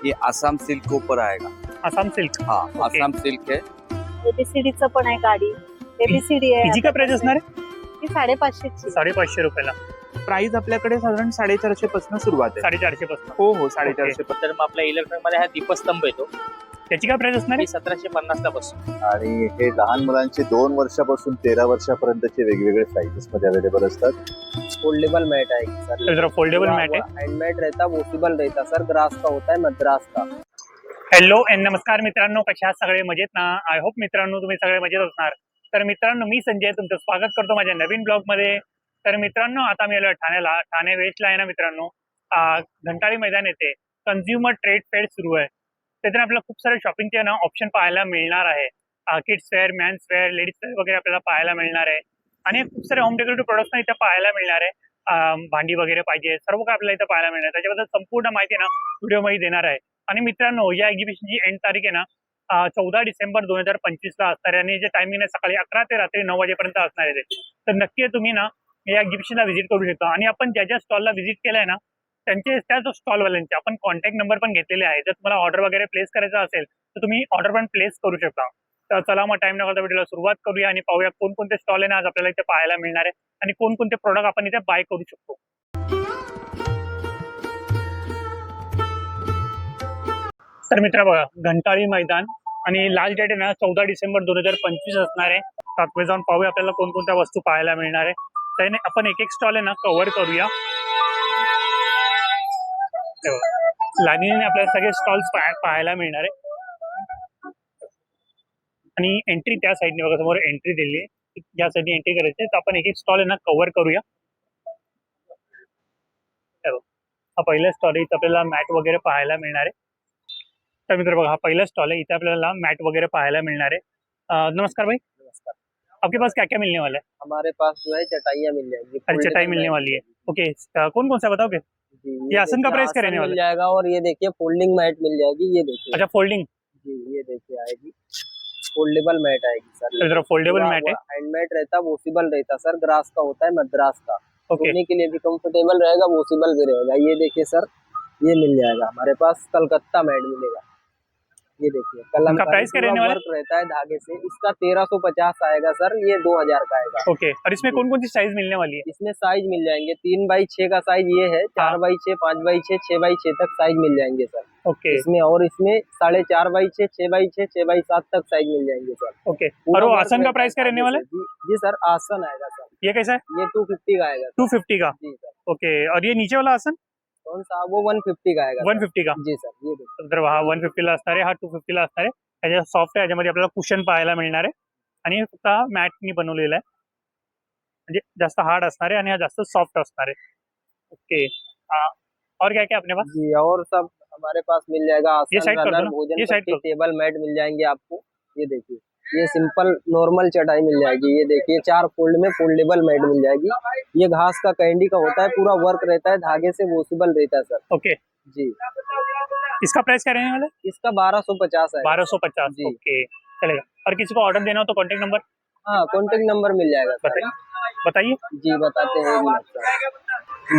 ये आसाम सिल्क के ऊपर आएगा। आसाम सिल्क. हाँ ओके. आसाम सिल्क है। एबीसीडीचं पण आहे गाडी. एबीसीडी आहे. हिची काय प्राइस असणार आहे? ती 550 550 रुपयाला. प्राइस आपल्याकडे साधारण 450 पासून सुरुवात आहे. 450 पासून. हो हो 450 तर मग आपल्या इलेक्ट्रॉनिक मध्ये हा दीपस्तंभ येतो. त्याची काय प्राइस असणार ही आहे? 1750 ला बसून. आणि हे लहान मुलांचे 2 वर्षापासून 13 वर्षापर्यंतचे वेगवेगळे साइजेस मध्ये अवेलेबल असतात. फोल्डेबल मैट आएगी सर। तर जरा फोल्डेबल मॅट आहे. हैंडमेड रहता, वॉशेबल रहता सर। ग्रास का होता है, मद्रास का। हॅलो एंड नमस्कार मित्रांनो, कशा आहात सगळे मजेत ना? आय होप मित्रांनो तुम्ही सगळे मजेत असणार. तर मित्रांनो मी संजय तुमचं स्वागत करतो माझ्या नवीन ब्लॉग मध्ये. तर मित्रांनो आता मी आलो ठाण्याला. ठाणे वेस्टला आहे ना मित्रांनो, घंटाळी मैदान येथे कन्झ्युमर ट्रेड फेअर सुरू आहे. त्यातून आपल्याला खूप सारे शॉपिंगचे ना ऑप्शन पाहायला मिळणार आहे. Kids wear, men's wear, ladies wear वगैरे आपल्याला पाहायला मिळणार आहे. आणि खूप सारे होम डेकोरेटिव्ह प्रोडक्ट्स इथे पाहायला मिळणार आहे. भांडी वगैरे पाहिजे सर्व काय आपल्याला इथं पाहायला मिळणार. त्याच्याबद्दल संपूर्ण माहिती ना व्हिडिओमध्ये देणार आहे. आणि मित्रांनो या एक्झिबिशनची एंड तारीख आहे ना 14 डिसेंबर 2025 ला असणार आहे. आणि जे टायमिंग आहे सकाळी 11 ते रात्री 9 वाजेपर्यंत असणार आहे. तर नक्की तुम्ही ना या एक्झिबिशनला व्हिजिट करू शकता. आणि आपण ज्या ज्या स्टॉलला व्हिजिट केलंय ना त्यांचे त्याच स्टॉलवाल्यांचे आपण कॉन्टॅक्ट नंबर पण घेतलेले आहे. जर तुम्हाला ऑर्डर वगैरे प्लेस करायचा असेल तर तुम्ही ऑर्डर पण प्लेस करू शकता. तर चला मग टाइम न करता व्हिडिओला सुरुवात करूया आणि पाहूया कोणकोणते स्टॉल आहे ना आज आपल्याला इथे पाहायला मिळणार आहे आणि कोणकोणते प्रोडक्ट आपण इथे बाय करू शकतो. तर मित्र बघा घंटाळी मैदान आणि लास्ट डेट आहे ना 14 डिसेंबर 2025 असणार आहे. तर आपण जाऊन पाहूया आपल्याला कोणकोणत्या वस्तू पाहायला मिळणार आहे. त्याने आपण एक एक स्टॉल आहे ना कव्हर करूया. लाईनीने आपल्याला सगळे स्टॉल्स पाहायला मिळणार आहे. आणि एंट्री त्या साईडने बघा समोर एंट्री दिली आहे. या साईडने एंट्री करायची तर आपण एक एक स्टॉल आहे ना कव्हर करूया. हा पहिला स्टॉल आहे. इथं आपल्याला मॅट वगैरे पाहायला मिळणार आहे. तर मित्र बघा हा पहिला स्टॉल है. इथे आपल्याला मॅट वगैरह पाहायला मिलना है. नमस्कार भाई. नमस्कार। आपके पास क्या क्या मिलने वाला है? हमारे पास जो है चटाइयाँ मिल जाएगी। अरे चटाई मिलने वाली है. ओके कौन कौन सा बताओगे? ये आसन का प्राइस क्या रहने वाला है? मिल जाएगा। और ये देखिए फोल्डिंग मैट मिल जाएगी। ये देखिए। अच्छा फोल्डिंग. जी ये देखिए आएगी फोल्डेबल मैट आएगी सर। तो फोल्डेबल मैट है. हैंडमेड रहता, वॉशेबल रहता सर। ग्रास का होता है, मद्रास का। ओके सोने के लिए भी कंफर्टेबल रहेगा, वॉशेबल भी रहेगा। ये देखिए सर, ये मिल जाएगा हमारे पास। कलकत्ता मैट मिलेगा। ये देखिए उनका प्राइस क्या रहने वाला है? वर्क रहता है धागे से। इसका 1350 आएगा सर। ये 2000 का आएगा। ओके और इसमें कौन कौन सी साइज मिलने वाली है? इसमें साइज मिल जाएंगे 3x6 का साइज ये है। 4x6, 5x6, 6x6 तक साइज मिल जाएंगे सर। ओके इसमें और इसमें 4.5x6, 6x6, 6x7 तक साइज मिल जाएंगे सर। ओके और वो आसन का प्राइस क्या रहने वाला है? जी सर आसन आएगा सर। ये कैसा है? ये 250 का आएगा। 250 का. जी सर। ओके और ये नीचे वाला आसन कौन सा? वो 150 का आएगा। 150 का. जी सर ये देखिए। तर हा 150 ला असणार आहे. हा 250 ला असणार आहे. याच्या सॉफ्ट आहे. याच्यामध्ये आपल्याला कुशन पाहायला मिळणार आहे आणि फक्त मॅटनी बनवलेला आहे. म्हणजे जास्त हार्ड असणार आहे आणि हा जास्त सॉफ्ट असणार आहे. ओके और क्या क्या अपने पास? जी और सब हमारे पास मिल जाएगा। ये साइड कर दो ना. भोजन ये साइड पट्टी, कर दो. टेबल मैट मिल जाएंगे आपको। ये देखिए ये सिंपल नॉर्मल चटाई मिल जाएगी। ये देखिए 4 फोल्ड में फोल्डेबल मैट मिल जाएगी। ये घास का कैंडी का होता है, पूरा वर्क रहता है, धागे से वॉशेबल रहता है सर। ओके जी इसका प्राइस क्या रहने वाला है? इसका 1250 है। 1250. जी। ओके चलेगा. और किसी को ऑर्डर देना हो तो कांटेक्ट नंबर हाँ कॉन्टेक्ट नंबर मिल जाएगा सर। बताइए. जी बताते हैं एक मिनट सर।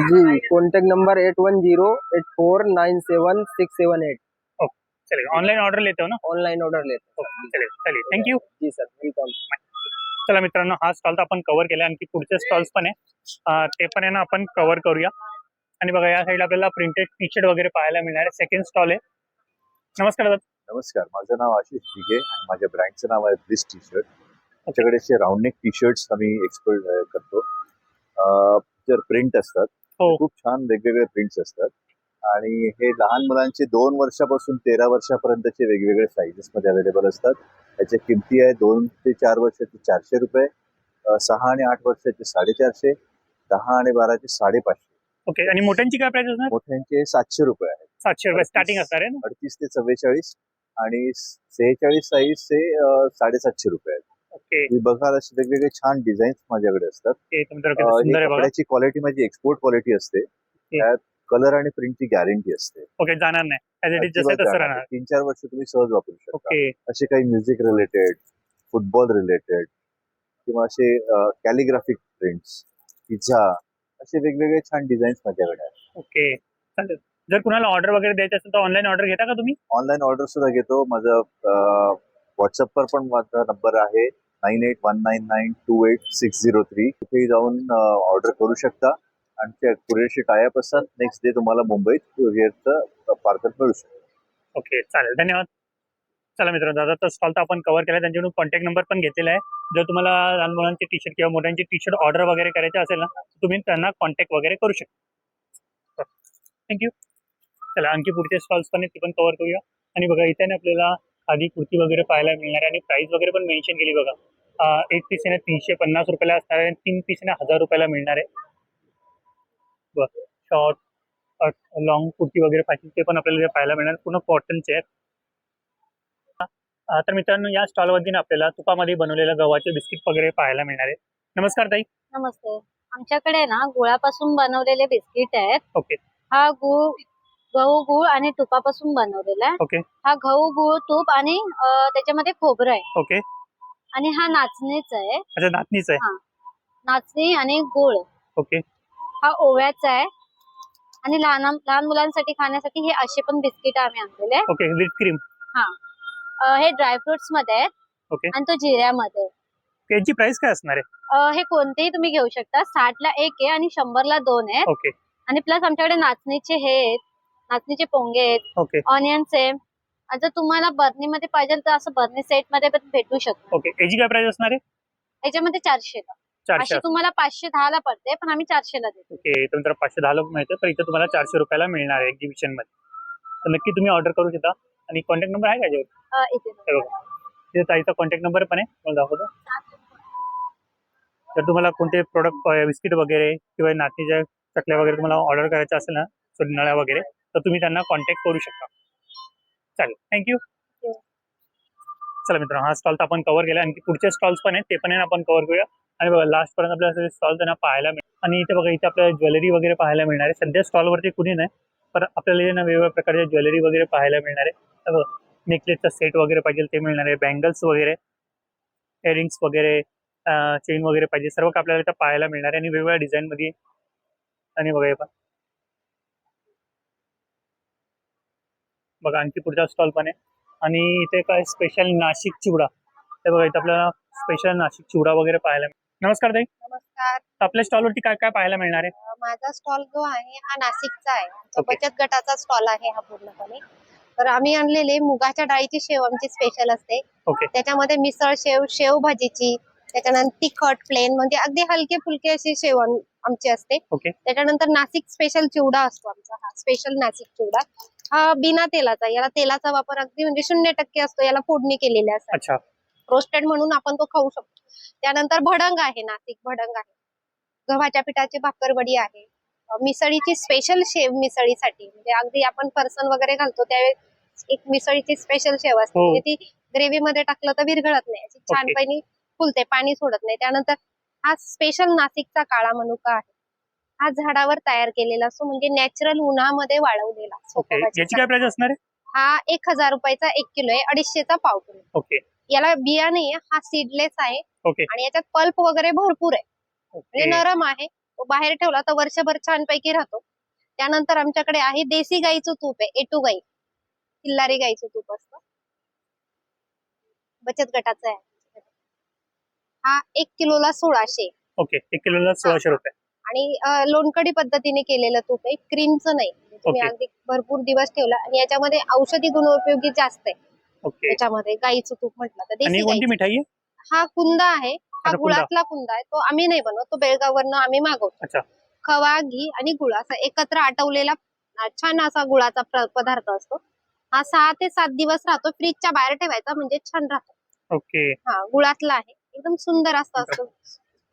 जी कॉन्टेक्ट नंबर 8108497678। चलेगा. ऑनलाइन ऑर्डर लेते हो ना? ऑनलाइन ऑर्डर लेते हैं। चलेगा. चलिए थँक्यू. जी सर वेलकम। चला मित्रांनो हा स्टॉल तर आपण कव्हर केला. आणखी पुढचे स्टॉल्स पण आहे ते पण आहे ना आपण कव्हर करूया. आणि बघा या साईडला आपल्याला प्रिंटेड टी शर्ट वगैरे पाहायला मिळणार आहे. सेकंड स्टॉल आहे. नमस्कार दादा. नमस्कार, माझं नाव आशिष दिघे आणि माझ्या ब्रँडचं नाव आहे ब्लिस टी शर्ट. आमच्याकडे असे राऊंड नेक टी शर्ट्स आम्ही एक्सपोर्ट करतो. जर प्रिंट असतात हो. खूप छान वेगवेगळे प्रिंट्स असतात. आणि हे लहान मुलांचे 2 वर्षापासून 13 वर्षापर्यंतचे वेगवेगळे साइजेस मध्ये अवेलेबल असतात. त्याच्या किमती आहे 2 ते 4 वर्षाचे 400 रुपये, 6 आणि 8 वर्षाचे 450, 10 आणि 12चे 550. ओके आणि मोठ्यांची काय प्राइस असणार? मोठ्यांचे 700 रुपये आहेत. 700 रुपये स्टार्टिंग असणार आहे ना? 38 ते 44 आणि 46 साईज ते 750 रुपये आहेत. ओके तुम्ही बघाल असे वेगवेगळे छान डिझाईन्स माझ्याकडे असतात. हे तुमचं किती सुंदर आहे बघा. कपड्याची क्वालिटी माझी एक्सपोर्ट क्वालिटी असते. त्यात कलर आणि प्रिंटची गॅरंटी असते. ओके जाणार नाही. ॲज इट इज जसं तसं राहणार. 3-4 वर्ष तुम्ही सहज वापरू शकता. ओके असे काही म्युझिक रिलेटेड, फुटबॉल रिलेटेड किंवा असे कॅलिग्राफिक प्रिंट्स, पिझ्झा असे वेगवेगळे छान डिझाईन्स माझ्याकडे आहेत. ओके चालेल. जर कुणाला ऑर्डर वगैरे द्यायचं असेल तर ऑनलाईन ऑर्डर घेता का तुम्ही? ऑनलाईन ऑर्डर सुद्धा घेतो. माझं व्हॉट्सअपवर पण माझा नंबर आहे 9819928603. तिथे जाऊन ऑर्डर करू शकता आणि त्या कुरिअरशी टायअप असतात. नेक्स्ट डे तुम्हाला मुंबईत कुरिअरचं पार्सल मिळू शकतं. ओके, चालेल, धन्यवाद. चला मित्रांनो, दादाचा स्टॉल तर आपण कव्हर केला, त्यांच्याकडून कॉन्टॅक्ट नंबर पण घेतलेला आहे. जर तुम्हाला लहान मुलांचे टी शर्ट किंवा मोठ्यांचे टी शर्ट ऑर्डर वगैरे करायचे असेल ना, तुम्ही त्यांना कॉन्टॅक्ट वगैरे करू शकता. थँक्यू. चला, आणखी पुढचे स्टॉल्स पण आहेत, ते पण कव्हर करूया. आणि बघा, इथे ना आपल्याला आधी कुर्ती वगैरे पाहायला मिळणार आहे आणि प्राइस वगैरे पण मेन्शन केली बघा. एक पीस आहे ना 350 रुपयाला असणार आहे आणि 3 पीस आहे ना 1000 रुपयाला मिळणार आहे. बघा, शॉर्ट लॉंग कुर्ती वगैरे पाहिजे ते पण आपल्याला पाहायला मिळणार, पूर्ण कॉटनचे आहेत. तर मित्रांनो, या स्टॉलवरती आपल्याला तुपामध्ये बनवलेलं गव्हाचे बिस्किट वगैरे पाहायला मिळणार आहे. नमस्कार ताई. नमस्ते. आमच्याकडे ना गुळापासून बनवलेले बिस्किट आहेत. ओके हा गहू गुळ आणि तुपापासून बनवलेला आहे. ओके हा गहू गुळ तूप आणि त्याच्यामध्ये खोबरं आहे. ओके. आणि हा नाचणीचा आहे. अच्छा, नाचणीच आहे. हा, नाचणी आणि गुळ. ओके हा ओव्याचा आहे. आणि लहान लहान मुलांसाठी खाण्यासाठी हे असे पण बिस्किट आम्ही आणलेले आहे. ओके. With cream. हा, हे ड्रायफ्रुट्स मध्ये आहेत. ओके. आणि तो जिऱ्यामध्ये. याची प्राइस काय असणार आहे? हे कोणतेही तुम्ही घेऊ शकता. 60 ला 1 आहे आणि 100 ला 2 आहेत. ओके आणि प्लस आमच्याकडे नाचणीचे हे आहेत, नाचणीचे पोंगे आहेत, ओके ऑनियन्स आहे. जर तुम्हाला बर्नीमध्ये पाहिजे तर असं बर्नी सेट मध्ये पण भेटू शकतो. ओके. याची काय प्राइस असणार आहे? याच्यामध्ये 400 ला. 400. अशी तुम्हाला 510 ला पडते, पण आम्ही 400 ला देतो. ओके, तर 510 ला मिळते, तर इथे तुम्हाला 400 रुपयाला मिळणार आहे एक्झिबिशन मध्ये. तर नक्की तुम्ही ऑर्डर करू शकता. आणि कॉन्टॅक्ट नंबर आहे का याच्यावर? इथे हे बघा, तिथे ताईचा कॉन्टॅक्ट नंबर पण आहे, मला दाखवतो. जर तुम्हाला कोणते प्रोडक्ट बिस्किट वगैरे किंवा नाचणीच्या चकल्या वगैरे तुम्हाला ऑर्डर करायचं असेल ना, नळ्या वगैरे, तर तुम्ही त्यांना कॉन्टॅक्ट करू शकता. चालेल, थँक्यू. चला मित्रांनो, हा स्टॉल तर आपण कव्हर केला. आणखी पुढचे स्टॉल्स पण आहेत, ते पण आपण कव्हर करूया. आणि बघा, लास्ट पर्यंत आपल्याला स्टॉल त्यांना पाहायला मिळेल. आणि इथे बघा, इथे आपल्याला ज्वेलरी वगैरे पाहायला मिळणार आहे. सध्या स्टॉलवरती कुणी नाही, पण आपल्याला इथे ना वेगवेगळ्या प्रकारच्या ज्वेलरी वगैरे पाहायला मिळणार आहे. तर बघा, नेकलेसचा सेट वगैरे पाहिजे ते मिळणार आहे, बँगल्स वगैरे, इयरिंग्स वगैरे, चेन वगैरे पाहिजे, सर्व आपल्याला इथं पाहायला मिळणार आहे आणि वेगवेगळ्या डिझाईन मध्ये. आणि बघा, हे पण बघा, आणखी पुढचा स्टॉल पण आहे. आणि इथे काय स्पेशल नाशिक चिवडा, ते बघा, इथे आपल्याला स्पेशल नाशिक चिवडा वगैरे पाहायला मिळेल. नमस्कार ताई. नमस्कार. तर आपल्या स्टॉलवरती काय काय पाहायला मिळणार आहे? माझा स्टॉल जो आहे हा नाशिकचा आहे. आमचा ओके. बचत गटाचा स्टॉल आहे हा पूर्णपणे. तर आम्ही आणलेले मुगाच्या डाळीची शेव आमची स्पेशल असते. ओके त्याच्यामध्ये मिसळ शेव, शेव भाजीची, त्याच्यानंतर तिखट प्लेन म्हणजे अगदी हलके फुलके अशी शेव आमची असते. ओके त्याच्यानंतर नाशिक स्पेशल चिवडा असतो आमचा, हा स्पेशल नाशिक चिवडा. हा बिना तेलाचा, याला तेलाचा वापर अगदी म्हणजे 0% असतो. याला फोडणी केलेली असते. अच्छा. रोस्टेड म्हणून आपण तो खाऊ शकतो. त्यानंतर भडंग आहे, नाशिक भडंग आहे. गव्हाच्या पिठाची भाकरवडी आहे. मिसळीची स्पेशल शेव मिसळीसाठी, म्हणजे अगदी आपण फरसन वगैरे घालतो त्यावेळेस एक मिसळीची स्पेशल शेव असते. हो. म्हणजे ती ग्रेव्ही मध्ये टाकलं तर विरघळत नाही, अशी छानपैकी फुलते, पाणी सोडत नाही. त्यानंतर हा स्पेशल नाशिकचा काळा मनुका आहे. हा झाडावर तयार केलेला असतो, म्हणजे नॅचरल उन्हामध्ये वाळवलेला. ओके. याची काय प्राइस असणार आहे? हा 1000 रुपयाचा 1 किलो आहे, 250चा पाव किलो. ओके याला बिया नाहीये, हा सीडलेस आहे. ओके आणि याच्यात पल्प वगैरे भरपूर आहे, म्हणजे ओके. नरम आहे. तो बाहेर ठेवला तर वर्षभर छानपैकी राहतो. त्यानंतर आमच्याकडे आहे देसी गाईचं तूप आहे, A2 गाई, किल्लारी गाईचं तूप असतं, बचत गटाचं आहे. हा 1 किलोला 1600. ओके, 1 किलोला 1600 रुपये. आणि लोणकडी पद्धतीने केलेलं तूप आहे, क्रीमचं नाही. म्हणजे तुम्ही ओके. अगदी भरपूर दिवस ठेवला. आणि याच्यामध्ये औषधी गुणोपयोगी जास्त आहे. ओके. त्याच्यामध्ये गाईचं तूप म्हटलं तर आणि देसी कोणती गाईचं. मिठाई आहे? हा कुंदा आहे, हा अच्छा, कुंदा. गुळातला कुंदा आहे. तो आम्ही नाही बनवत, तो बेळगाववरनं आम्ही मागवतो. अच्छा. खवा, घी आणि गुळ असा एकत्र आटवलेला छान असा गुळाचा पदार्थ असतो. हा 6 ते 7 दिवस राहतो. फ्रीजच्या बाहेर ठेवायचा म्हणजे छान राहतो. ओके. हा गुळातला आहे, एकदम सुंदर असतं.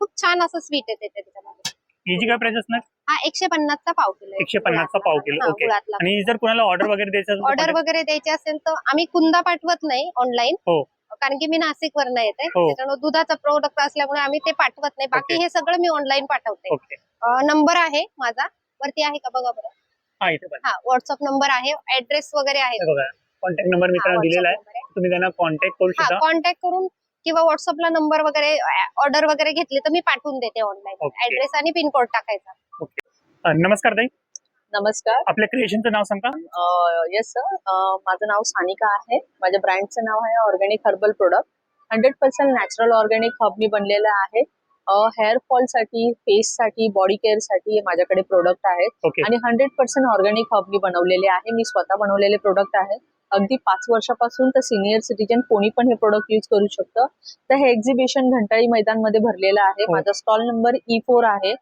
खूप छान असं स्वीट आहे त्याच्यामध्ये. याची काय प्राइस असणार? हा 150 चा पाव किलो आहे. 150 चा पाव किलो. हा, ओके. गुळातला. आणि जर कोणाला ऑर्डर वगैरे द्यायचं असेल तर ऑर्डर contact- वगैरे द्यायची असेल तर आम्ही कुंदा पाठवत नाही ऑनलाईन, हो कारण की मी नाशिक वरनं येते. हो. त्याच्यामुळे दुधाचा प्रोडक्ट असल्यामुळे आम्ही ते पाठवत नाही. बाकी ओके. हे सगळं मी ऑनलाईन पाठवते. ओके. नंबर आहे माझा, वरती आहे का बघा बरं. हा, इथे पण हा, व्हॉट्सअप नंबर आहे, ऍड्रेस वगैरे आहे. हे बघा, कॉन्टॅक्ट नंबर मित्रांनो दिलेला आहे, तुम्ही त्यांना कॉन्टॅक्ट करू हा, शकता. कॉन्टॅक्ट करून किंवा व्हॉट्सअपला नंबर वगैरे ऑर्डर वगैरे घेतली तर मी पाठवून देते ऑनलाईन. ओके. ऍड्रेस आणि पिनकोड टाकायचा. नमस्कार ताई. नमस्कार. आपल्या क्रिएशनचं नाव सांगा. येस सर, माझं नाव सानिका आहे. माझ्या ब्रँडचं नाव आहे organic herbal product. 100% natural organic हर्बनी बनलेलं आहे. हेअर फॉल साठी, फेस साठी, बॉडी केअर साठी माझ्याकडे प्रोडक्ट आहेत. ओके आणि 100% ऑर्गॅनिक हर्बनी बनवलेले आहे. मी स्वतः बनवलेले प्रोडक्ट आहेत. अगदी 5 वर्षापासून तर सिनियर सिटीजन कोणी पण हे प्रोडक्ट यूज करू शकतं. तर हे एक्झिबिशन घंटाळी मैदानमध्ये भरलेलं आहे. हो. माझा स्टॉल नंबर E4 आहे.